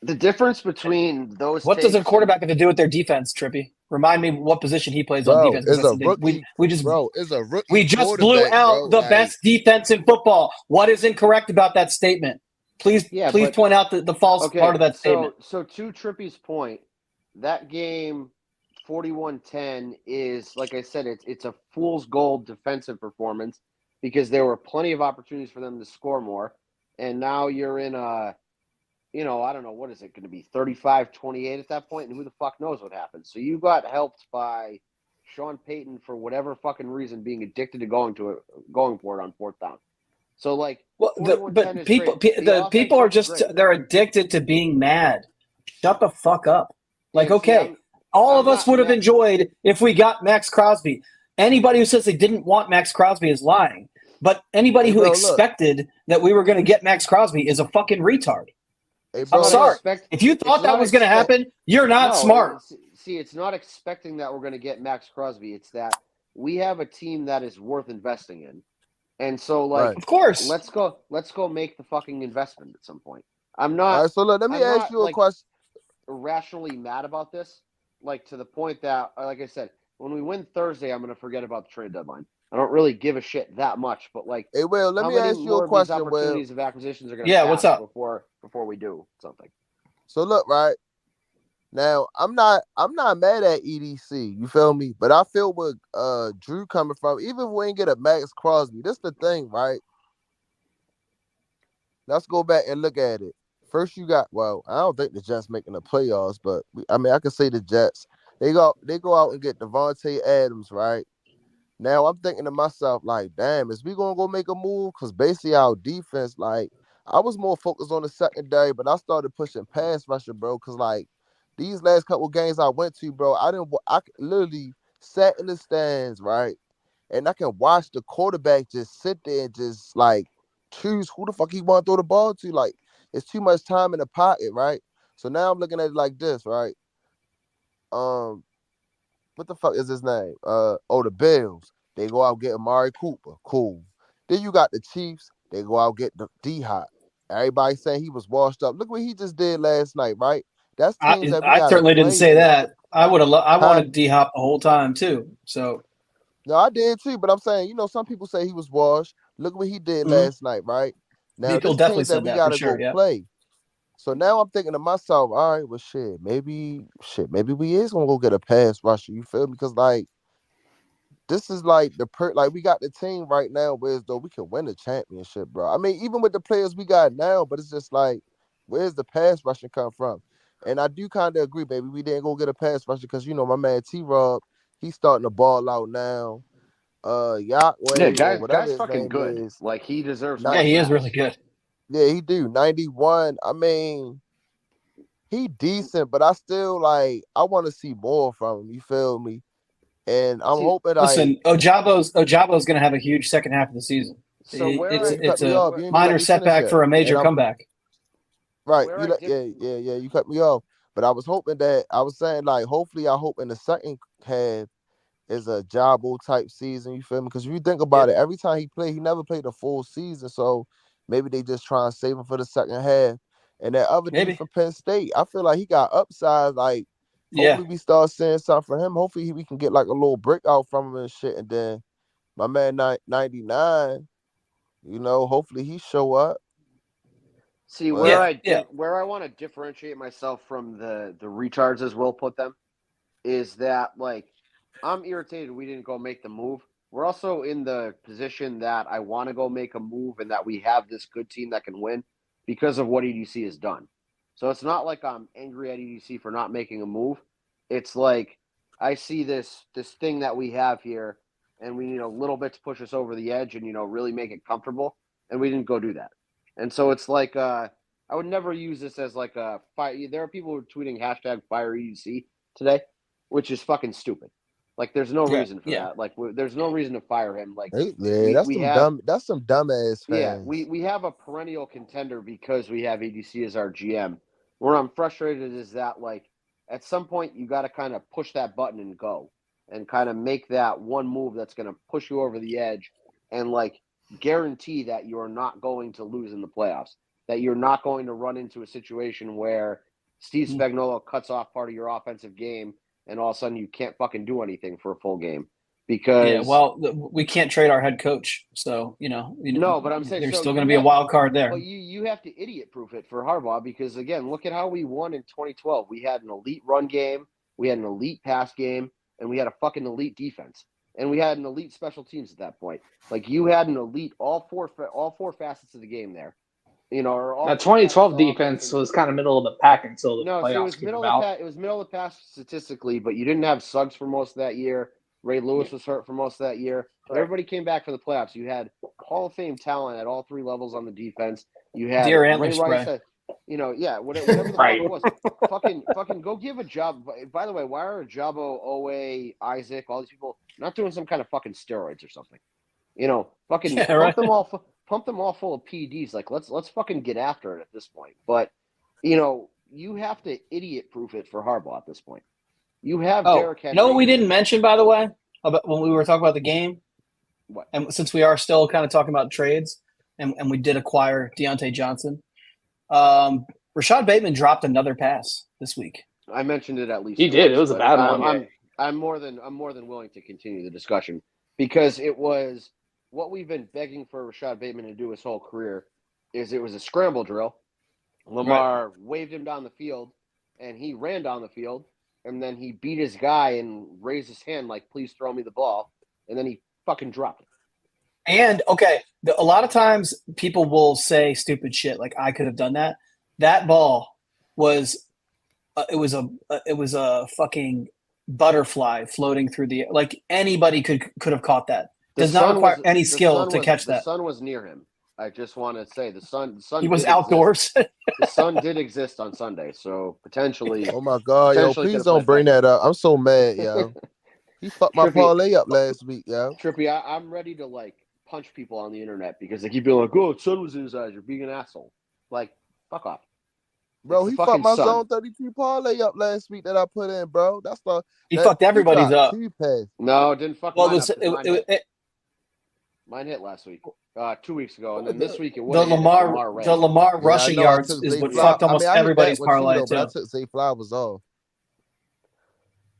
The difference between those. What does a quarterback have to do with their defense, Trippy? Remind me what position he plays on defense. It's a rookie. We just blew out the best defense in football. What is incorrect about that statement? Please point out the false part of that statement. So to Trippy's point, that game 41-10 is, like I said, it's a fool's gold defensive performance because there were plenty of opportunities for them to score more. And now you're in a, I don't know, what is it going to be, 35-28 at that point? And who the fuck knows what happens? So you got helped by Sean Payton for whatever fucking reason being addicted to going for it on fourth down. So like, people are just they're addicted to being mad. Shut the fuck up. Like, okay. All of us would have enjoyed if we got Max Crosby. Anybody who says they didn't want Max Crosby is lying. But anybody who expected that we were going to get Max Crosby is a fucking retard. Hey, bro, I'm sorry. If you thought that was going to happen, you're not smart. See, it's not expecting that we're going to get Max Crosby. It's that we have a team that is worth investing in. And so, like, of course, let's go make the fucking investment at some point. I'm not. All right, so let me ask you a question. Irrationally mad about this. Like, to the point that, like I said, when we win Thursday, I'm going to forget about the trade deadline. I don't really give a shit that much, but like, hey, Will, let me ask you a question. Opportunities of acquisitions are going to what's up before we do something. So look, right now, I'm not mad at EDC. You feel me? But I feel where Drew coming from. Even if we ain't get a Max Crosby, this the thing, right? Let's go back and look at it. First, you got, I don't think the Jets making the playoffs, but I can say the Jets. They go out and get Devontae Adams, right? Now I'm thinking to myself, like, damn, is we gonna go make a move? Because basically our defense, like, I was more focused on the secondary, but I started pushing pass rusher, bro. Because like these last couple games I went to, bro, I literally sat in the stands, right, and I can watch the quarterback just sit there and just like choose who the fuck he want to throw the ball to, like. It's too much time in the pocket, right? So now I'm looking at it like this, right? What the fuck is his name? The Bills. They go out get Amari Cooper. Cool. Then you got the Chiefs. They go out get the D-Hop. Everybody saying he was washed up. Look what he just did last night, right? That's teams that I certainly didn't say that. I wanted D-Hop the whole time too. So no, I did too. But I'm saying, some people say he was washed. Look what he did last night, right? Now, people definitely said that for sure. Play. So now I'm thinking to myself, all right, well, maybe we is gonna go get a pass rusher. You feel me? Because like this is like like we got the team right now where though we can win the championship, bro. I mean, even with the players we got now, but it's just like, where's the pass rushing come from? And I do kind of agree, baby. We didn't go get a pass rusher because my man T-Rob, he's starting to ball out now. Yeah, Yahweh or whatever guy's his fucking name good. is. Like he deserves. Yeah, he is really good. Yeah, he do 91. I mean, he decent, but I still like. I want to see more from him. You feel me? And I'm hoping. Listen, Ojabo's going to have a huge second half of the season. So It's a minor setback for a major comeback. Right. You cut me off. But I was hoping that I was saying like hopefully I hope in the second half is a Jabo type season. You feel me? Because if you think about it, every time he played, he never played a full season. So maybe they just try and save him for the second half. And that other dude from Penn State, I feel like he got upside. Like hopefully we start seeing something for him. Hopefully we can get like a little breakout from him and shit. And then my man 99, hopefully he show up. See where I want to differentiate myself from the retards, as Will put them, is that like I'm irritated we didn't go make the move. We're also in the position that I want to go make a move and that we have this good team that can win because of what EDC has done. So it's not like I'm angry at EDC for not making a move. It's like I see this thing that we have here and we need a little bit to push us over the edge and really make it comfortable, and we didn't go do that. And so it's like I would never use this as like a fire. There are people who are tweeting #FireEDC today, which is fucking stupid. Like, there's no reason for that. Like, there's no reason to fire him. Like, that's some dumbass fans. Yeah, we have a perennial contender because we have EDC as our GM. Where I'm frustrated is that, like, at some point you got to kind of push that button and go, and kind of make that one move that's going to push you over the edge, and like guarantee that you're not going to lose in the playoffs. That you're not going to run into a situation where Steve Spagnuolo cuts off part of your offensive game, and all of a sudden you can't fucking do anything for a full game because we can't trade our head coach, so no, but I'm saying there's still going to be a wild card there. But you have to idiot proof it for Harbaugh because again, look at how we won in 2012. We had an elite run game, we had an elite pass game, and we had a fucking elite defense, and we had an elite special teams at that point. Like you had an elite all four facets of the game there. That 2012 defense was kind of middle of the pack until the playoffs it was came out. It was middle of the pack statistically, but you didn't have Suggs for most of that year. Ray Lewis was hurt for most of that year. But everybody came back for the playoffs. You had Hall of Fame talent at all three levels on the defense. You had Deer Ray Antlers Rice. spray. Whatever the fuck it was. fucking go give a job. By the way, why are Jabo, Owe, Isaac, all these people not doing some kind of fucking steroids or something? Pump them all full of PEDs. Like let's fucking get after it at this point. But you have to idiot proof it for Harbaugh at this point. You have Derrick Henry. What we didn't mention, by the way, about when we were talking about the game? What? And since we are still kind of talking about trades, and we did acquire Deontay Johnson, Rashad Bateman dropped another pass this week. I mentioned it at least. He did. It was a bad one. I'm more than willing to continue the discussion because it was what we've been begging for Rashad Bateman to do his whole career. It was a scramble drill. Lamar waved him down the field, and he ran down the field. And then he beat his guy and raised his hand like, please throw me the ball. And then he fucking dropped it. And, a lot of times people will say stupid shit like, I could have done that. That ball was it was a fucking butterfly floating through the – like anybody could have caught that. Does not require any skill to catch that. The sun was near him. I just want to say the sun. He was outdoors. The sun did exist on Sunday, so potentially. Oh my God, yo! Please don't bring that up. I'm so mad, yo. He fucked my parlay up last week, yo. Trippy, I'm ready to like punch people on the internet because they keep being like, "Oh, the sun was in his eyes. You're being an asshole." Like, fuck off, bro. He fucked my Zone 33 parlay up last week that I put in, bro. He fucked everybody's up. No, it didn't fuck mine up. Mine hit last week. 2 weeks ago, and then this week it was the Lamar rushing yards is what fucked almost everybody's parlay too. But I took Zay Flowers off.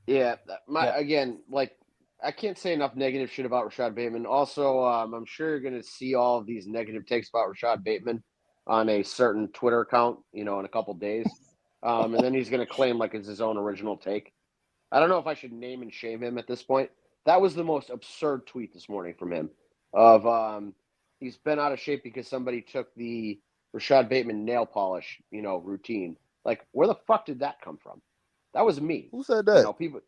Yeah, again, like I can't say enough negative shit about Rashad Bateman. Also, I'm sure you're going to see all of these negative takes about Rashad Bateman on a certain Twitter account, in a couple days, and then he's going to claim like it's his own original take. I don't know if I should name and shame him at this point, That was the most absurd tweet this morning from him. Of he's been out of shape because somebody took the Rashad Bateman nail polish, routine. Like, where the fuck did that come from? That was me. Who said that? People.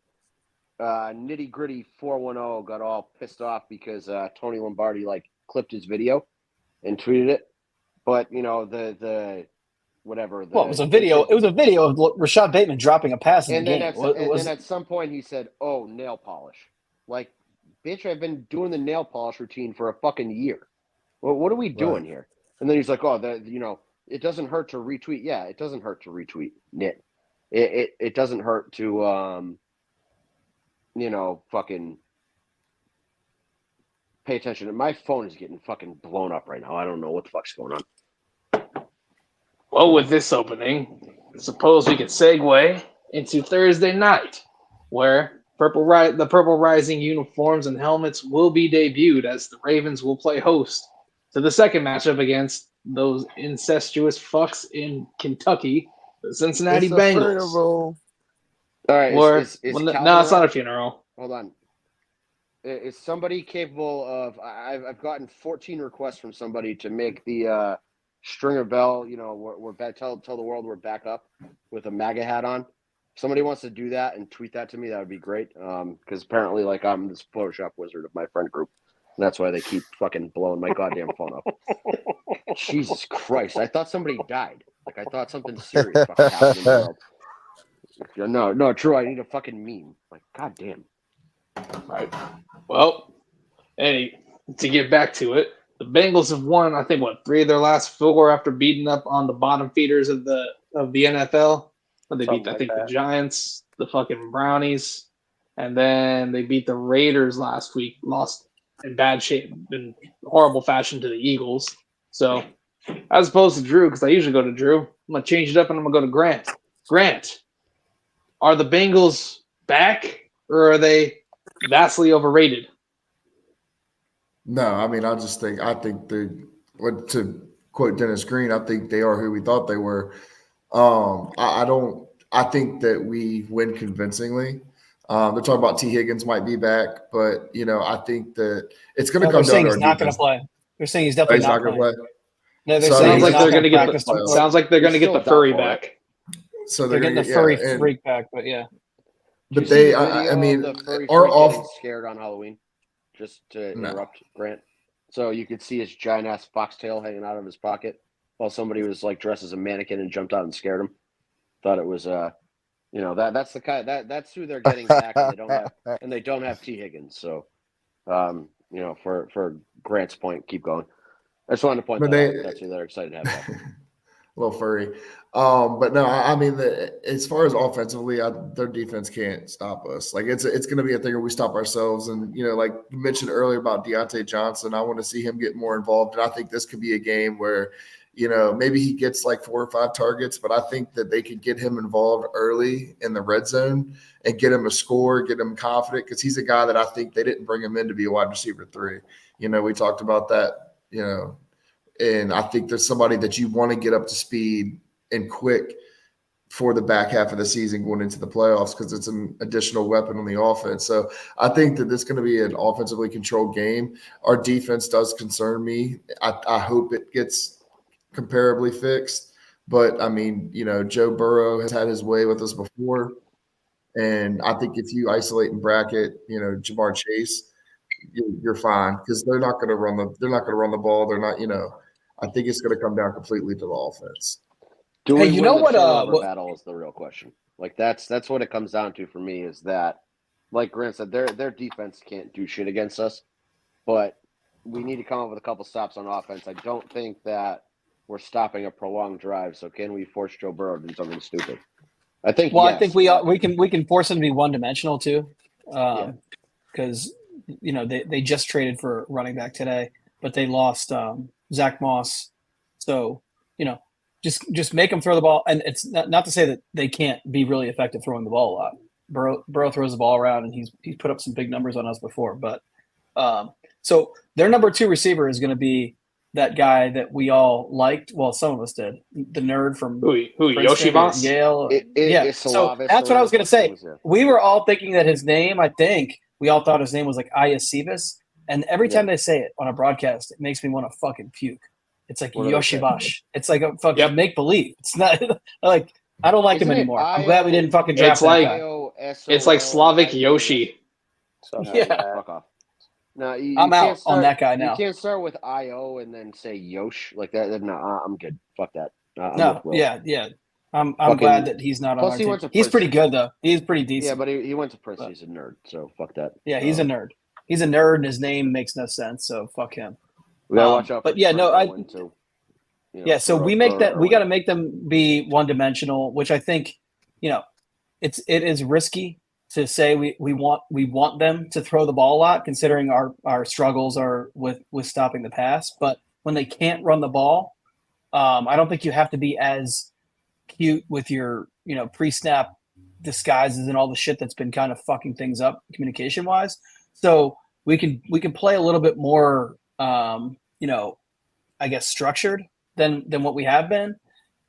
Nitty Gritty 410 got all pissed off because Tony Lombardi clipped his video and tweeted it. But the whatever. Well, it was a video. It was a video of Rashad Bateman dropping a pass in the game. Then at some point he said, "Oh, nail polish." Like, bitch, I've been doing the nail polish routine for a fucking year. Well, what are we doing here? And then he's like, "Oh, it doesn't hurt to retweet." Yeah, it doesn't hurt to retweet. Nit. It doesn't hurt to fucking pay attention. My phone is getting fucking blown up right now. I don't know what the fuck's going on. Well, with this opening, suppose we could segue into Thursday night, where the Purple Rising uniforms and helmets will be debuted as the Ravens will play host to the second matchup against those incestuous fucks in Kentucky, the Cincinnati Bengals. All right. No, it's not a funeral. Hold on. Is somebody capable of? I've gotten 14 requests from somebody to make the Stringer Bell. We're back. Tell the world we're back up with a MAGA hat on. If somebody wants to do that and tweet that to me, that would be great. Because apparently, I'm this Photoshop wizard of my friend group, and that's why they keep fucking blowing my goddamn phone up. Jesus Christ! I thought somebody died. I thought something serious fucking happened in the world. No, true. I need a fucking meme. Goddamn. Right. Well, to get back to it, the Bengals have won, I think, 3 of their last 4 after beating up on the bottom feeders of the NFL. They beat, the Giants, the fucking Brownies, and then they beat the Raiders last week. Lost in bad shape, in horrible fashion to the Eagles. So, as opposed to Drew, because I usually go to Drew, I'm gonna change it up and I'm gonna go to Grant. Grant, are the Bengals back, or are they vastly overrated? No, I mean, I think to quote Dennis Green, I think they are who we thought they were. I think that we win convincingly. They're talking about T. Higgins might be back, but I think that it's going to come down to he's not going to play. They're saying he's definitely not going to play. No, sounds like they're going to get the furry back. So they're getting the furry freak back, but yeah. But they, I mean, are off scared on Halloween. Just to interrupt Grant, so you could see his giant ass foxtail hanging out of his pocket while somebody was dressed as a mannequin and jumped out and scared him. Thought it was that's the kind that's who they're getting back, and they don't have T. Higgins. So for Grant's point, keep going. I just wanted to point out that's who they're excited to have back. A little furry. But no, I mean, as far as offensively, their defense can't stop us. It's going to be a thing where we stop ourselves. And, like you mentioned earlier about Deontay Johnson, I want to see him get more involved. And I think this could be a game where, maybe he gets 4 or 5 targets, but I think that they could get him involved early in the red zone and get him a score, get him confident, because he's a guy that I think they didn't bring him in to be a wide receiver 3. We talked about that, and I think there's somebody that you want to get up to speed and quick for the back half of the season going into the playoffs, because it's an additional weapon on the offense. So I think that this is going to be an offensively controlled game. Our defense does concern me. I hope it gets comparably fixed. But, I mean, Joe Burrow has had his way with us before. And I think if you isolate and bracket, Jamar Chase, you're fine, because they're not going to run the ball. They're not, I think it's going to come down completely to the offense. Battle is the real question. That's what it comes down to for me, is that, like Grant said, their defense can't do shit against us, but we need to come up with a couple stops on offense. I don't think that we're stopping a prolonged drive. So can we force Joe Burrow to do something stupid? I think. Well, yes, I think we can force him to be one-dimensional too, because they just traded for running back today, but they lost Zach Moss, so just make them throw the ball. And it's not to say that they can't be really effective throwing the ball a lot. Burrow throws the ball around, and he's put up some big numbers on us before. But so their number 2 receiver is going to be that guy that we all liked. Well, some of us did. The nerd from Yoshi Moss? Yale. So that's what I was going to say. We were all thinking that his name, I think, we all thought his name was like Iacivas. And every time they say it on a broadcast, it makes me want to fucking puke. It's like What do they say? Yoshibash. It's like a fucking make believe. It's not like I don't like him Isn't it anymore. I'm glad we didn't fucking draft It's that like- guy. It's like Slavic Yoshi. Yeah. Fuck off. No, I'm out on that guy now. You can't start with IO and then say Yosh like that. No, I'm good. Fuck that. I'm No, with Will. yeah. I'm Fucking- glad that he's not on Plus our he team. went to He's Princeton. pretty good though. He's pretty Yeah, decent. but he went to Princeton. He's a nerd, so fuck that. Yeah, he's a nerd. He's a nerd, and his name makes no sense. So fuck him. We gotta watch out. But for yeah, no, Trent Irwin, too. You know, Yeah, so for- we make for that. We Irwin. got to make them be one dimensional, which I think, it is risky to say we want them to throw the ball a lot, considering our struggles are with stopping the pass. But when they can't run the ball, I don't think you have to be as cute with your pre-snap disguises and all the shit that's been kind of fucking things up communication wise. So we can play a little bit more, I guess structured than what we have been.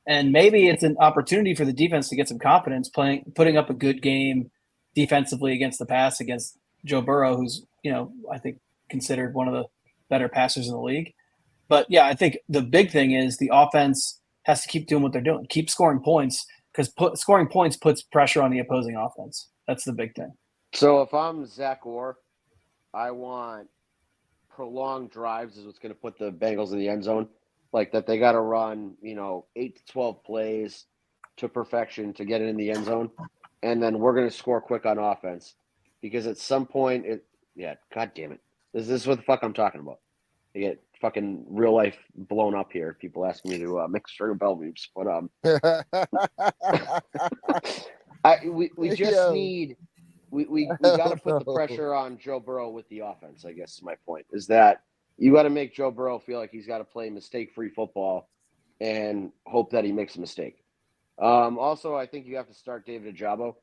And maybe it's an opportunity for the defense to get some confidence putting up a good game defensively against the pass against Joe Burrow, who's, I think considered one of the better passers in the league. But yeah, I think the big thing is the offense has to keep doing what they're doing, keep scoring points, because scoring points puts pressure on the opposing offense. That's the big thing. So if I'm Zach Orr, I want prolonged drives is what's going to put the Bengals in the end zone. Like that they got to run, 8 to 12 plays to perfection to get it in the end zone. And then we're going to score quick on offense because at some point, God damn it. This is what the fuck I'm talking about. I get fucking real life blown up here. People asking me to make string of bell beeps. But we just need we got to put the pressure on Joe Burrow with the offense. I guess is my point. Is that you got to make Joe Burrow feel like he's got to play mistake-free football and hope that he makes a mistake. Also, I think you have to start David Ajabo.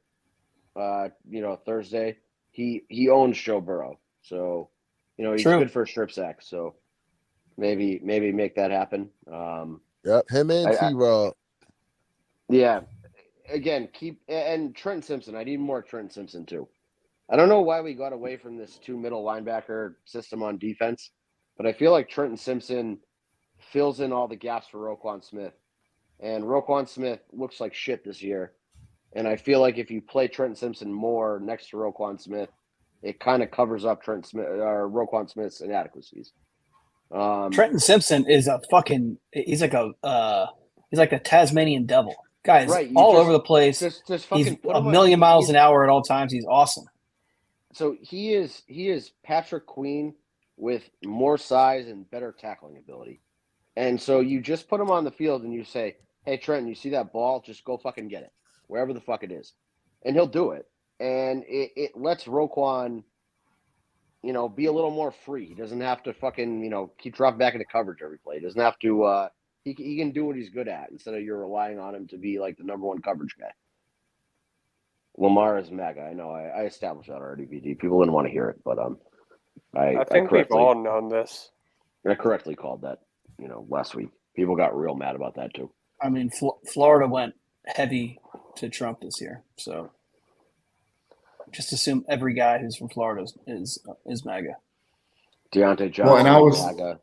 Thursday. He owns Joe Burrow, so he's True. good for a strip sack. So maybe make that happen. Yep, him and T-Rob. Yeah. Again, and Trenton Simpson. I need more Trenton Simpson too. I don't know why we got away from this 2 middle linebacker system on defense, but I feel like Trenton Simpson fills in all the gaps for Roquan Smith. And Roquan Smith looks like shit this year. And I feel like if you play Trenton Simpson more next to Roquan Smith, it kind of covers up Roquan Smith's inadequacies. Trenton Simpson is he's like the Tasmanian devil. Guys, Right, all over the place. Just He's fucking put a him on- million miles an hour at all times. He's awesome. So he is Patrick Queen with more size and better tackling ability. And so you just put him on the field and you say, hey, Trenton, you see that ball? Just go fucking get it, wherever the fuck it is. And he'll do it. And it lets Roquan, be a little more free. He doesn't have to fucking, keep dropping back into coverage every play. He doesn't have to he can do what he's good at instead of you're relying on him to be like the number one coverage guy. Lamar is mega. I know. I established that already, BD. People didn't want to hear it, but I think we've all known this. I correctly called that, last week. People got real mad about that too. I mean, Florida went heavy to Trump this year, so just assume every guy who's from Florida is MAGA. Deontay Johnson. Well, MAGA.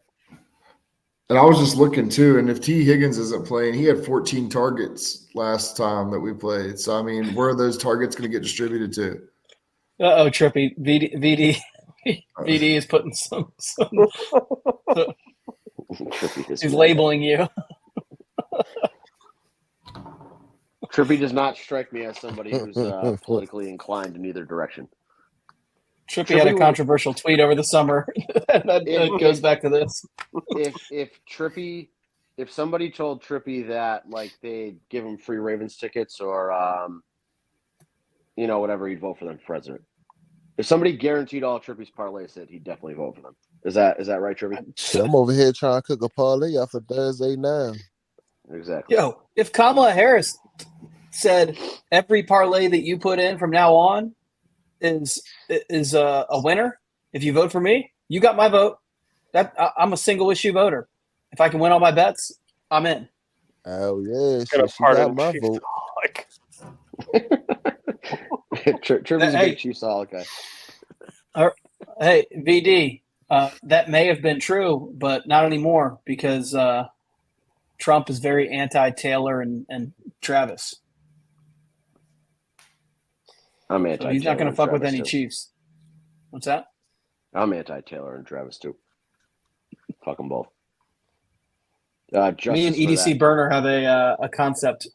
And I was just looking too, and if T. Higgins isn't playing, he had 14 targets last time that we played. So I mean, where are those targets going to get distributed to? Trippy. VD is putting some Trippy is he's mad. labeling you. Trippy does not strike me as somebody who's politically inclined in either direction. Trippy had a controversial tweet over the summer that goes back to this. If somebody told Trippy that like they'd give him free Ravens tickets or whatever, he'd vote for them for president. If somebody guaranteed all Trippy's parlays that, he'd definitely vote for them. Is that right, Trippy? I'm over here trying to cook a parlay after Thursday now. Exactly. Yo, if Kamala Harris said every parlay that you put in from now on is a winner, if you vote for me, you got my vote. I'm a single issue voter. If I can win all my bets, I'm in. Oh yeah, Gonna she got pardon my Chief vote. Solid. Trippy's a big Chief Solid guy. Hey, VD, that may have been true, but not anymore because Trump is very anti-Taylor and Travis. I'm anti. So he's not going to fuck with any Chiefs. What's that? I'm anti-Taylor and Travis too. Fuck them both. Me and EDC Burner have a concept,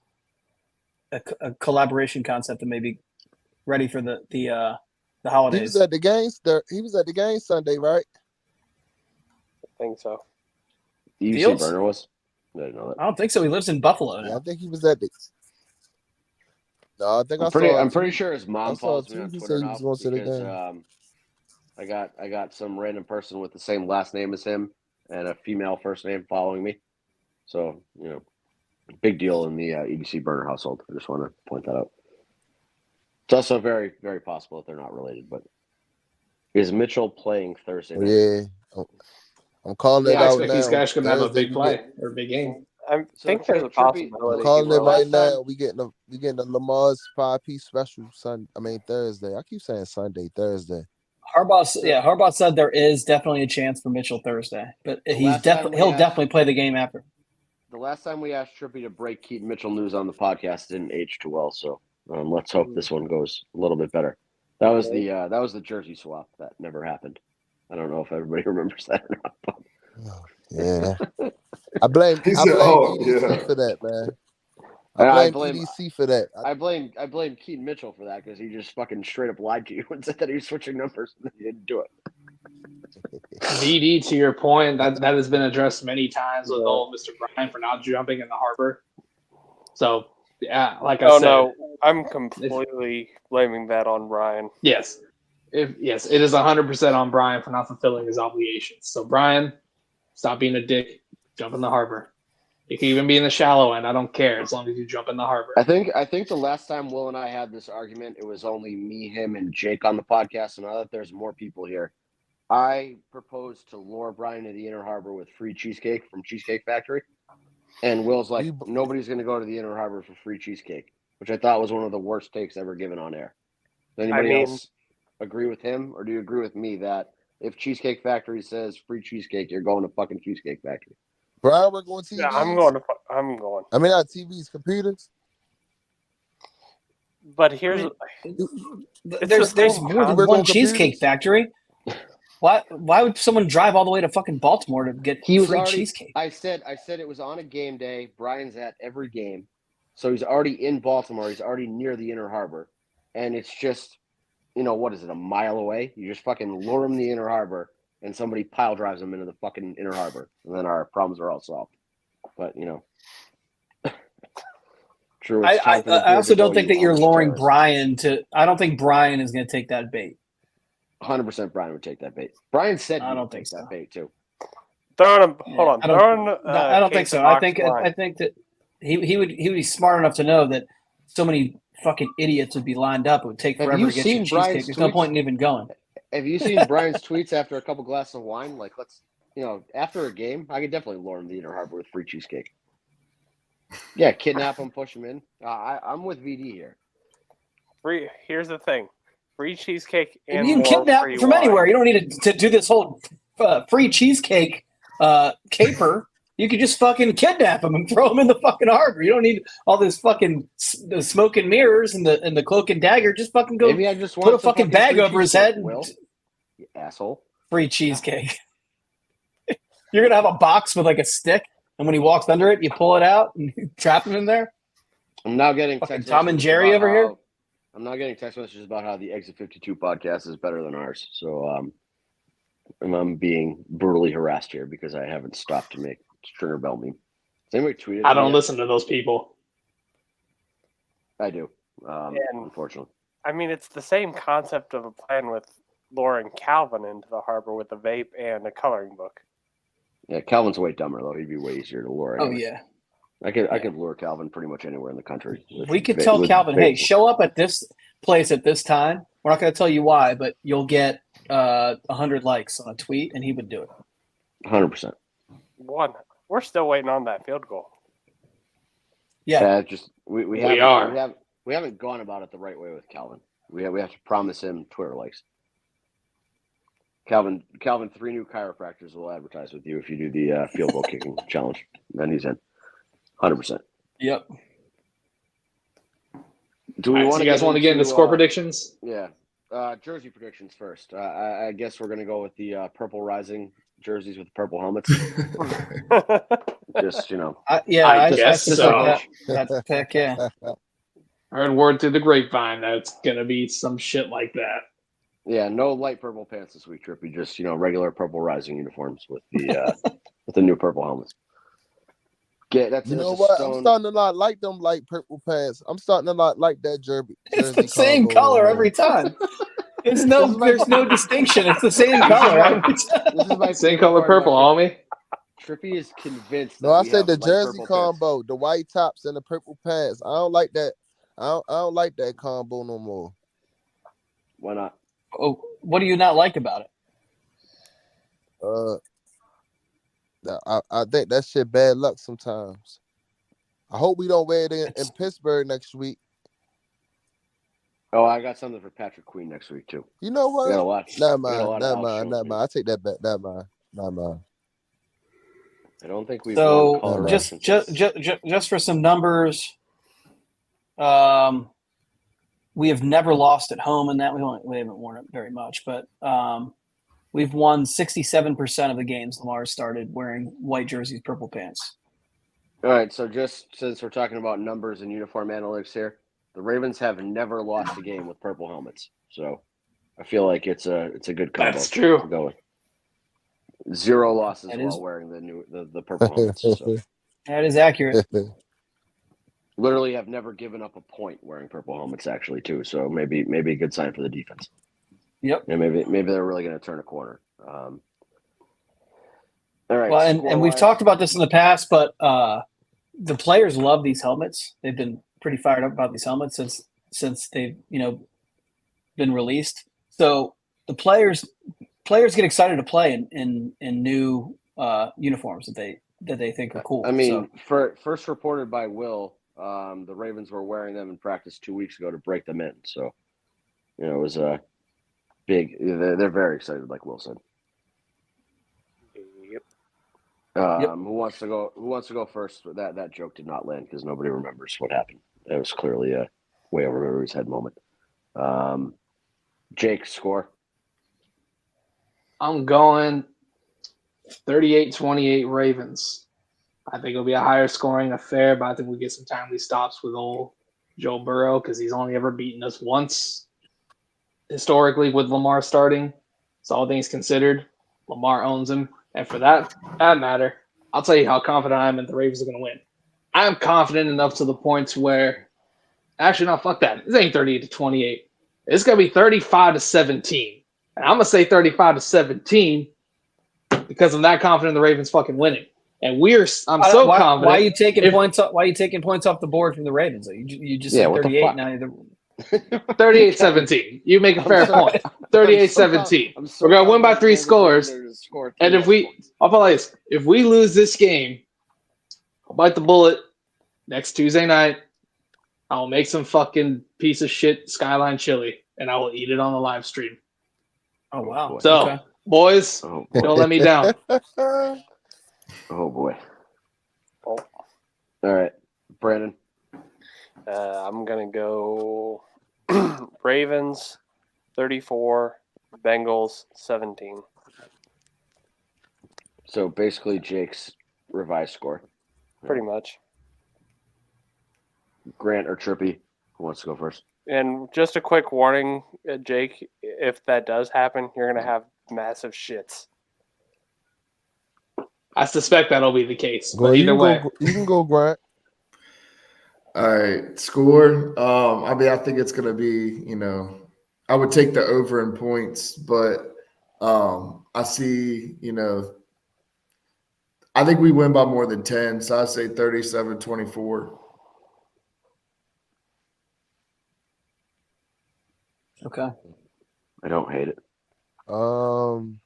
a collaboration concept that may be ready for the holidays. He was at the games. He was at the game Sunday, right? I think so. EDC Burner was. I didn't know that. I don't think so. He lives in Buffalo now. Yeah, I think he was at the. No, I think I'm pretty sure his mom follows me on Twitter now because I got some random person with the same last name as him and a female first name following me. So, big deal in the EDC Burner household. I just want to point that out. It's also very, very possible that they're not related. But is Mitchell playing Thursday night? Yeah, I'm calling it out now. I expect these guys could have a big play or a big game. I think there's a possibility. I'm calling it right now. We getting the Lamar's 5-piece special Thursday. I keep saying Sunday, Thursday. Harbaugh said there is definitely a chance for Mitchell Thursday, but he'll definitely play the game after. The last time we asked Trippy to break Keaton Mitchell news on the podcast didn't age too well, so let's hope this one goes a little bit better. That was the jersey swap that never happened. I don't know if everybody remembers that or not. But. Yeah, I blame EDC for that, man. I blame EDC for that. I blame Keaton Mitchell for that because he just fucking straight up lied to you and said that he was switching numbers and he didn't do it. VD, to your point, that has been addressed many times with old Mr. Brian for not jumping in the harbor. So, yeah, like I said. No, I'm completely blaming that on Brian. Yes. It is 100% on Brian for not fulfilling his obligations. So, Brian, stop being a dick. Jump in the harbor. You can even be in the shallow end. I don't care as long as you jump in the harbor. I think the last time Will and I had this argument, it was only me, him, and Jake on the podcast. And now that there's more people here, I proposed to lure Brian to the Inner Harbor with free cheesecake from Cheesecake Factory. And Will's like, nobody's going to go to the Inner Harbor for free cheesecake, which I thought was one of the worst takes ever given on air. Does anybody else agree with him? Or do you agree with me that if Cheesecake Factory says free cheesecake, you're going to fucking Cheesecake Factory? Brian, we're going to TVs. Yeah, I'm going. I mean, not TVs, computers. But here's there's more than one Cheesecake Factory. Why would someone drive all the way to fucking Baltimore to get free cheesecake? I said it was on a game day. Brian's at every game, so he's already in Baltimore. He's already near the Inner Harbor, and it's just, what is it, a mile away? You just fucking lure him to the Inner Harbor, and somebody pile drives him into the fucking Inner Harbor, and then our problems are all solved. But true. I also don't think that you're luring Brian to. I don't think Brian is going to take that bait. 100% Brian would take that bait. Brian said I don't think so. That bait too. Hold on. I don't think so. I think that he would be smart enough to know that so many fucking idiots would be lined up. It would take forever to get your cheesecake. There's no point in even going. Have you seen Brian's tweets after a couple glasses of wine? Like, after a game, I could definitely lure him to the Inner Harbor with free cheesecake. Yeah, kidnap him, push him in. I'm with VD here. Here's the thing. Free cheesecake and you can kidnap from anywhere. You don't need to do this whole free cheesecake caper. You could just fucking kidnap him and throw him in the fucking harbor. You don't need all this fucking the smoke and mirrors and the cloak and dagger. Just fucking go. Maybe I just put a fucking bag over his head. You asshole. Free cheesecake. You're gonna have a box with like a stick, and when he walks under it, you pull it out and trap him in there. I'm now getting Tom and Jerry over here. I'm not getting text messages about how the Exit 52 podcast is better than ours. So I'm being brutally harassed here because I haven't stopped to make Stringer Bell meme. Has anybody tweeted? I don't listen to those people. I do, unfortunately. I mean, it's the same concept of a plan with luring Calvin into the harbor with a vape and a coloring book. Yeah, Calvin's way dumber, though. He'd be way easier to lure. Anyway. Oh, yeah. I could lure Calvin pretty much anywhere in the country. We could tell Calvin, hey, show up at this place at this time. We're not going to tell you why, but you'll get 100 likes on a tweet, and he would do it. 100%. We're still waiting on that field goal. Yeah, we haven't gone about it the right way with Calvin. We have to promise him Twitter likes. Calvin, 3 new chiropractors will advertise with you if you do the field goal kicking challenge. Then he's in. 100%. Yep. Do we All right, so you guys want to get into score predictions? Yeah. Jersey predictions first. I guess we're going to go with the purple rising jerseys with purple helmets. Just, I I guess just so. like that pick, yeah. I heard word through the grapevine that it's going to be some shit like that. yeah, no light purple pants this week, Trippy. Just, regular purple rising uniforms with the with the new purple helmets. That's You know a what? stone. I'm starting to not like them light purple pants. I'm starting to not like that jersey. It's the same color every time. There's no distinction. It's the same color every time. This is my Same favorite color part purple, about homie. Trippy is convinced. No, that I we said have the light jersey purple pants. combo, the white tops and the purple pants. I don't like that. I don't like that combo no more. Why not? Oh, what do you not like about it? I think that shit bad luck sometimes. I hope we don't wear it in Pittsburgh next week. Oh, I got something for Patrick Queen next week too. You know what? We got a lot. Never we got a lot of house shows, mind. I take that back. Never mind. I don't think we've So won Colorado just since- just for some numbers, we have never lost at home in that. We haven't won it very much, but we've won 67% of the games Lamar started wearing white jerseys, purple pants. All right, so just since we're talking about numbers and uniform analytics here, the Ravens have never lost a game with purple helmets. So I feel like it's a good combo. That's true. to go with. 0 losses That while is- wearing the purple helmets. So That is accurate. literally have never given up a point wearing purple helmets actually too. So maybe a good sign for the defense. Yep. And maybe they're really going to turn a corner. All right. Well, and we've talked about this in the past, but the players love these helmets. They've been pretty fired up about these helmets since they've been released. So the players get excited to play in new uniforms that they think are cool. I mean, first reported by Will, the Ravens were wearing them in practice 2 weeks ago to break them in. So, it was a big. They're very excited, like Will said. Yep. Who wants to go first? That joke did not land because nobody remembers what happened. It was clearly a way over everybody's head moment. Jake, score. I'm going 38-28 Ravens. I think it'll be a higher scoring affair, but I think we get some timely stops with old Joe Burrow because he's only ever beaten us once historically with Lamar starting. So all things considered, Lamar owns him. And for that matter, I'll tell you how confident I am that the Ravens are going to win. I'm confident enough to the point where, actually, no, fuck that. This ain't 38-28. It's going to be 35-17. And I'm going to say 35-17 because I'm that confident the Ravens fucking winning. And I'm so confident. Why are you taking points? Why are you taking points off the board from the Ravens? You just said 38. Now you're 38-17. You make a fair point. 38-17. We're gonna win by 3 scores. And I'll probably this. If we lose this game, I'll bite the bullet next Tuesday night. I'll make some fucking piece of shit Skyline chili, and I will eat it on the live stream. Oh wow! So, Okay. boys, don't let me down. Oh boy. All right, Brandon. I'm gonna go Ravens 34, Bengals 17. So basically, Jake's revised score. Pretty much. Grant or Trippy, who wants to go first? And just a quick warning, Jake, if that does happen, you're gonna have massive shits. I suspect that'll be the case. Well, But either way, you can go, Grant. All right, score. I think it's gonna be, I would take the over in points, but I see, I think we win by more than 10, so I say 37-24. Okay. I don't hate it. I'm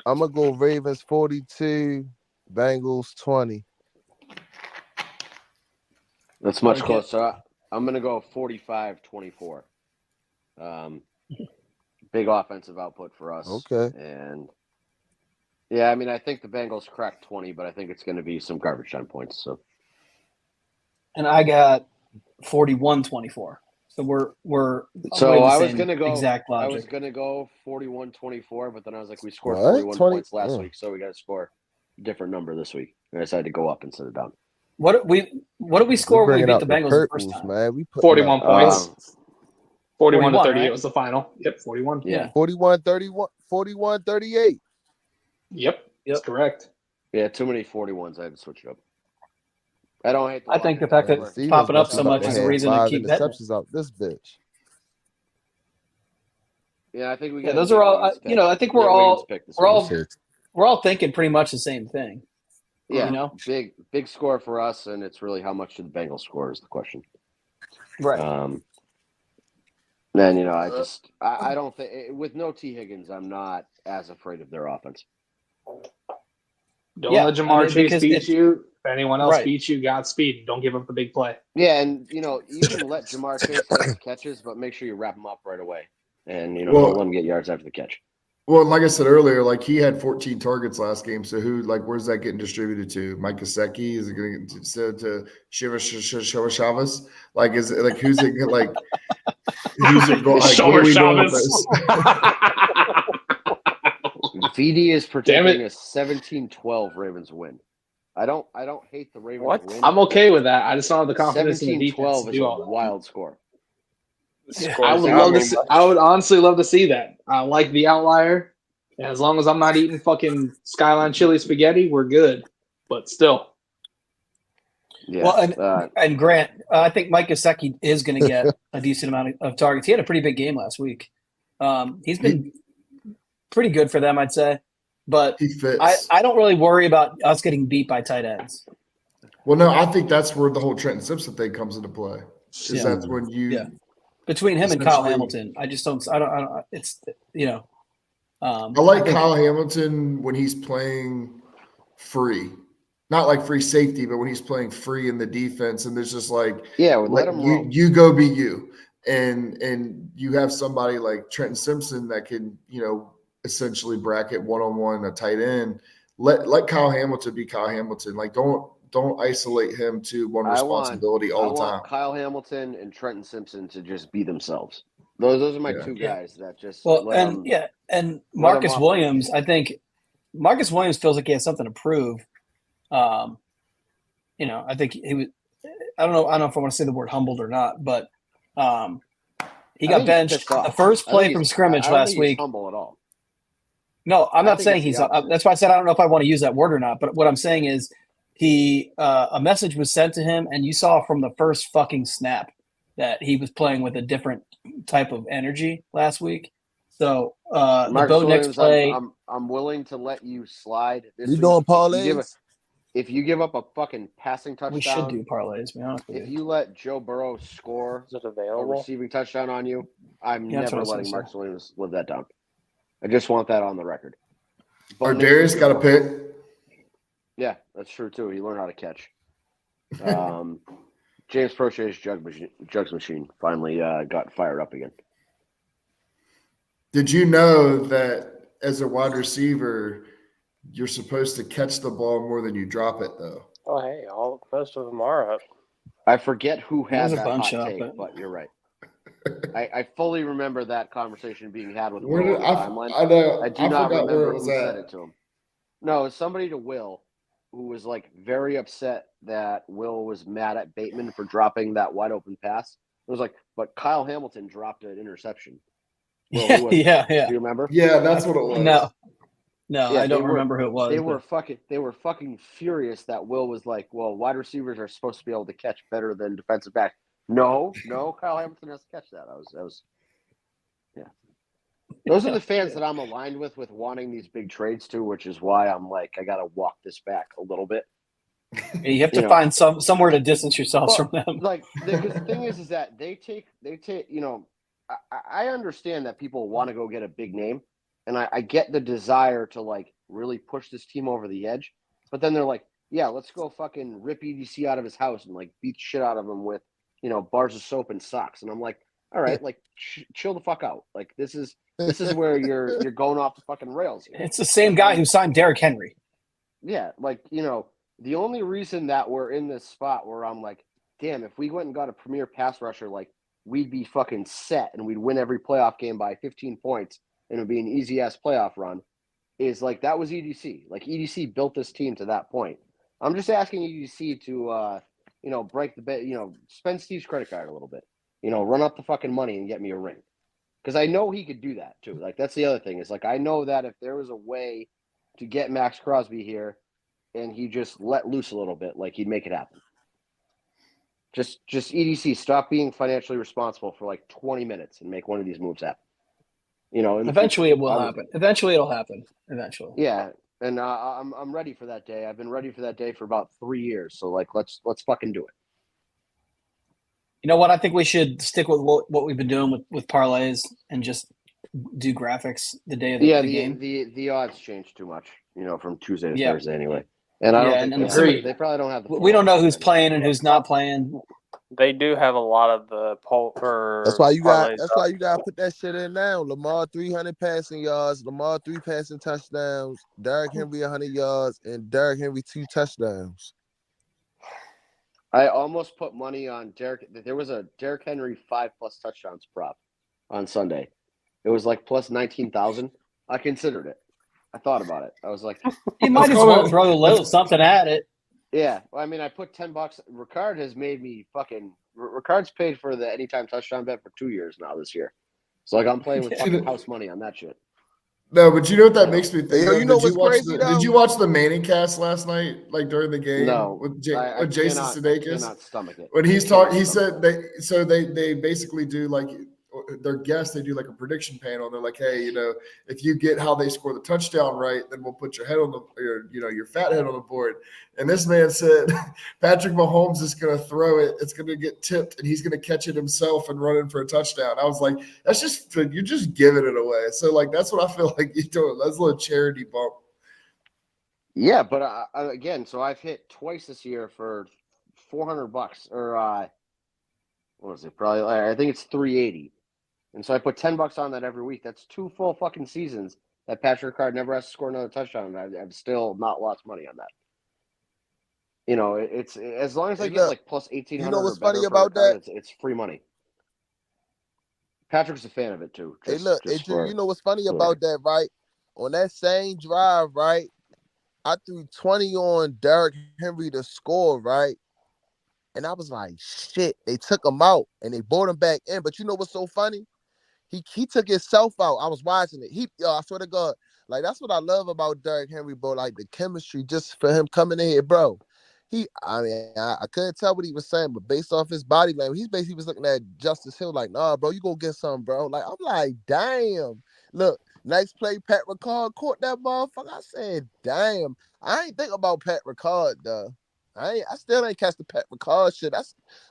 gonna go Ravens 42, Bengals 20. That's much closer. I'm going to go 45-24. Big offensive output for us. Okay. And yeah, I mean, I think the Bengals cracked 20, but I think it's going to be some garbage time points. So, And I got 41-24. So we're so the I was same going to go. exact I logic. was going to go 41-24, but then I was like, we scored What? 41 20? points last Oh. week, so we got to score a different number this week. And I decided to go up instead of down. What did we score when we Bringing beat out the Bengals the first purples, time? man. We putting 41 up, points. 41 to 41, 38 right? was the final. Yep, 41. Yeah. 41-31, 41-38. Yep, that's correct. Yeah, too many 41s. I had to switch it up. I don't hate I think the fact Man, that the it's Steelers popping up must so have much is a had reason to 5 keep betting. interceptions out this bitch. Yeah, I think we Yeah, got those are all. I think we're all thinking pretty much the same thing. Yeah, you know? big score for us, and it's really how much did the Bengals score is the question. Right. Then I don't think with no T. Higgins, I'm not as afraid of their offense. Don't let Jamar Chase beat you. If anyone else Right. beats you, Godspeed. Don't give up the big play. Yeah, and you can let Jamar Chase have his catches, but make sure you wrap him up right away, and Well- don't let him get yards after the catch. Well, like I said earlier, like he had 14 targets last game. So where's that getting distributed to? Mike Gesicki? Is it going to get to Chavez? Like, is it like who's it like? Who's it going? Like, what are we doing with this? VD is predicting a 17-12 Ravens win. I don't hate the Ravens win. I'm okay with that. I just don't have the confidence in the defense 17-12 to is do a all that. wild score. I would love to. I would honestly love to see that. I like the outlier. And as long as I'm not eating fucking Skyline chili spaghetti, we're good. But still, Yeah. Well, and Grant, I think Mike Gesicki is going to get a decent amount of targets. He had a pretty big game last week. He's been pretty good for them, I'd say. But He fits. I don't really worry about us getting beat by tight ends. Well, no, I think that's where the whole Trenton Simpson thing comes into play. Yeah. That's when you Between him and Kyle Essentially- Hamilton, I just don't. I don't. It's I like think- Kyle Hamilton when he's playing free. Not like free safety, but when he's playing free in the defense, and there's just like let him roam. you go be you, and you have somebody like Trenton Simpson that can essentially bracket one-on-one a tight end. Let Kyle Hamilton be Kyle Hamilton. Like don't isolate him to one responsibility all the time. I want Kyle Hamilton and Trenton Simpson to just be themselves. Those are my two guys that just and Marcus Williams. I think Marcus Williams feels like he has something to prove. I think he was. I don't know if I want to say the word humbled or not, but he got benched the first play from scrimmage last week. Humble at all? No, I'm not think saying it's he's. the opposite. That's why I said I don't know if I want to use that word or not. But what I'm saying is, a message was sent to him, and you saw from the first fucking snap that he was playing with a different type of energy last week. So the Bo Nix play, I'm willing to let you slide. This You week. doing parlays? If you give up a fucking passing touchdown, we should do parlays. To be honest with If you. you let Joe Burrow score Is it a available? receiving touchdown on you, I'm Yeah, that's never what I was letting gonna Marcus Williams live that down. I just want that on the record. Or Darius got a pick. Yeah, that's true too. He learned how to catch. James Prochet's jugs machine finally got fired up again. Did you know that as a wide receiver, you're supposed to catch the ball more than you drop it, though? Oh, hey, most of them are up. I forget who had There's a that bunch hot up, take, but- but you're right. I fully remember that conversation being had with Where Will did on the timeline. I know? I do I not forgot where remember it was who said at. it to him. No, it's somebody to Will who was like very upset that Will was mad at Bateman for dropping that wide open pass. It was like, but Kyle Hamilton dropped an interception. Will, who was it? Yeah. Do you remember? Yeah, that's what it was. No, Yeah, I don't they were- remember who it was. They but- were fucking furious that Will was like, well, wide receivers are supposed to be able to catch better than defensive back. No, Kyle Hamilton has to catch that. Yeah. Those are the fans that I'm aligned with wanting these big trades too, which is why I'm like, I got to walk this back a little bit. You have to You know. find somewhere to distance yourselves Well, from them. Like, because the thing is that they take, I understand that people want to go get a big name, and I get the desire to like really push this team over the edge, but then they're like, yeah, let's go fucking rip EDC out of his house and like beat the shit out of him with, bars of soap and socks. And I'm like, all right, like chill the fuck out. Like this is This is where you're going off the fucking rails here. It's the same guy who signed Derrick Henry. Yeah, like, the only reason that we're in this spot where I'm like, damn, if we went and got a premier pass rusher, like, we'd be fucking set and we'd win every playoff game by 15 points and it would be an easy-ass playoff run, is like, that was EDC. Like, EDC built this team to that point. I'm just asking EDC to, break the bet, spend Steve's credit card a little bit. Run up the fucking money and get me a ring. Because I know he could do that, too. Like, that's the other thing. Is, like, I know that if there was a way to get Max Crosby here and he just let loose a little bit, like, he'd make it happen. Just EDC, stop being financially responsible for, like, 20 minutes and make one of these moves happen. Eventually it will happen. Eventually it'll happen. Eventually. Yeah, and I'm ready for that day. I've been ready for that day for about 3 years. So, like, let's fucking do it. You know what? I think we should stick with what we've been doing with parlays and just do graphics the day of the game. The odds change too much, from Tuesday to Thursday anyway. And I don't think they probably don't have the. We don't know who's playing and who's not playing. They do have a lot of the That's why you got. That's why you got to put that shit in now. Lamar 300 passing yards, Lamar 3 passing touchdowns, Derrick Henry 100 yards, and Derrick Henry 2 touchdowns. I almost put money on Derrick. There was a Derrick Henry 5+ touchdowns prop on Sunday. It was like plus 19,000. I considered it. I thought about it. I was like, you might as well throw a little something at it. Yeah, well, I mean, I put $10. Ricard has made me Ricard's paid for the anytime touchdown bet for 2 years now this year. So like, I'm playing with fucking house money on that shit. No, but you know what that makes me think? You know what's crazy? Did you watch the Manning cast last night, like during the game? No, with Jason Sudeikis. Cannot stomach it. When he's talking, he said they basically do like their guests. They do like a prediction panel. And they're like, hey, if you get how they score the touchdown right, then we'll put your head on your fat head on the board. And this man said Patrick Mahomes is going to throw it. It's going to get tipped, and he's going to catch it himself and run in for a touchdown. I was like, you're just giving it away. So like that's what I feel like you're doing. That's a little charity bump. Yeah, but again, so I've hit twice this year for $400 or what was it? Probably I think it's $380. And so I put $10 on that every week. That's 2 full fucking seasons that Patrick Ricard never has to score another touchdown. I've still not lost money on that. It's as long as I get like plus 1,800. You know what's funny about that? It's free money. Patrick's a fan of it too. Hey, look, you know what's funny about that, right? On that same drive, right? I threw 20 on Derrick Henry to score, right? And I was like, shit, they took him out and they brought him back in. But you know what's so funny? He took himself out. I was watching it. I swear to God, like that's what I love about Derrick Henry, bro. Like the chemistry, just for him coming in here, bro. I couldn't tell what he was saying, but based off his body language, he was looking at Justice Hill like, nah, bro, you go get something, bro. Like I'm like, damn. Look, next play, Pat Ricard caught that motherfucker. I said, damn. I ain't think about Pat Ricard, though. I still ain't catch the Pat Ricard shit.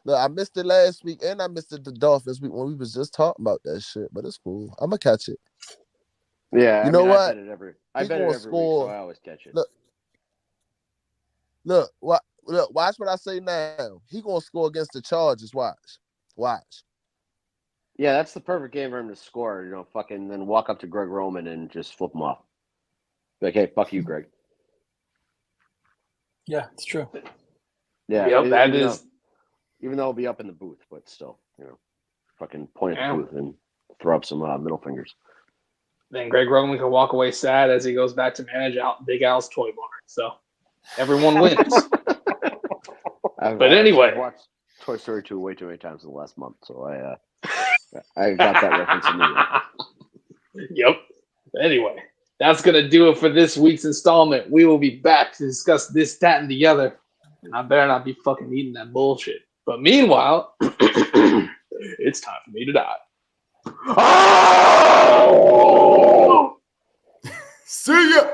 Look, I missed it last week and I missed it the Dolphins week when we was just talking about that shit. But it's cool. I'm gonna catch it. Yeah, you know what? I bet it every week, so I always catch it. Look, watch what I say now. He gonna score against the Chargers. Watch. Yeah, that's the perfect game for him to score. Fucking then walk up to Greg Roman and just flip him off. Like, hey, fuck you, Greg. Yeah, it's true. Yeah, that is. Even though I'll be up in the booth, but still, fucking point at the booth and throw up some middle fingers. Then Greg Roman can walk away sad as he goes back to manage Big Al's toy barn. So everyone wins. But anyway, I've watched Toy Story 2 way too many times in the last month, so I got that reference immediately. Yep. Anyway. That's going to do it for this week's installment. We will be back to discuss this, that, and the other. And I better not be fucking eating that bullshit. But meanwhile, it's time for me to die. See ya!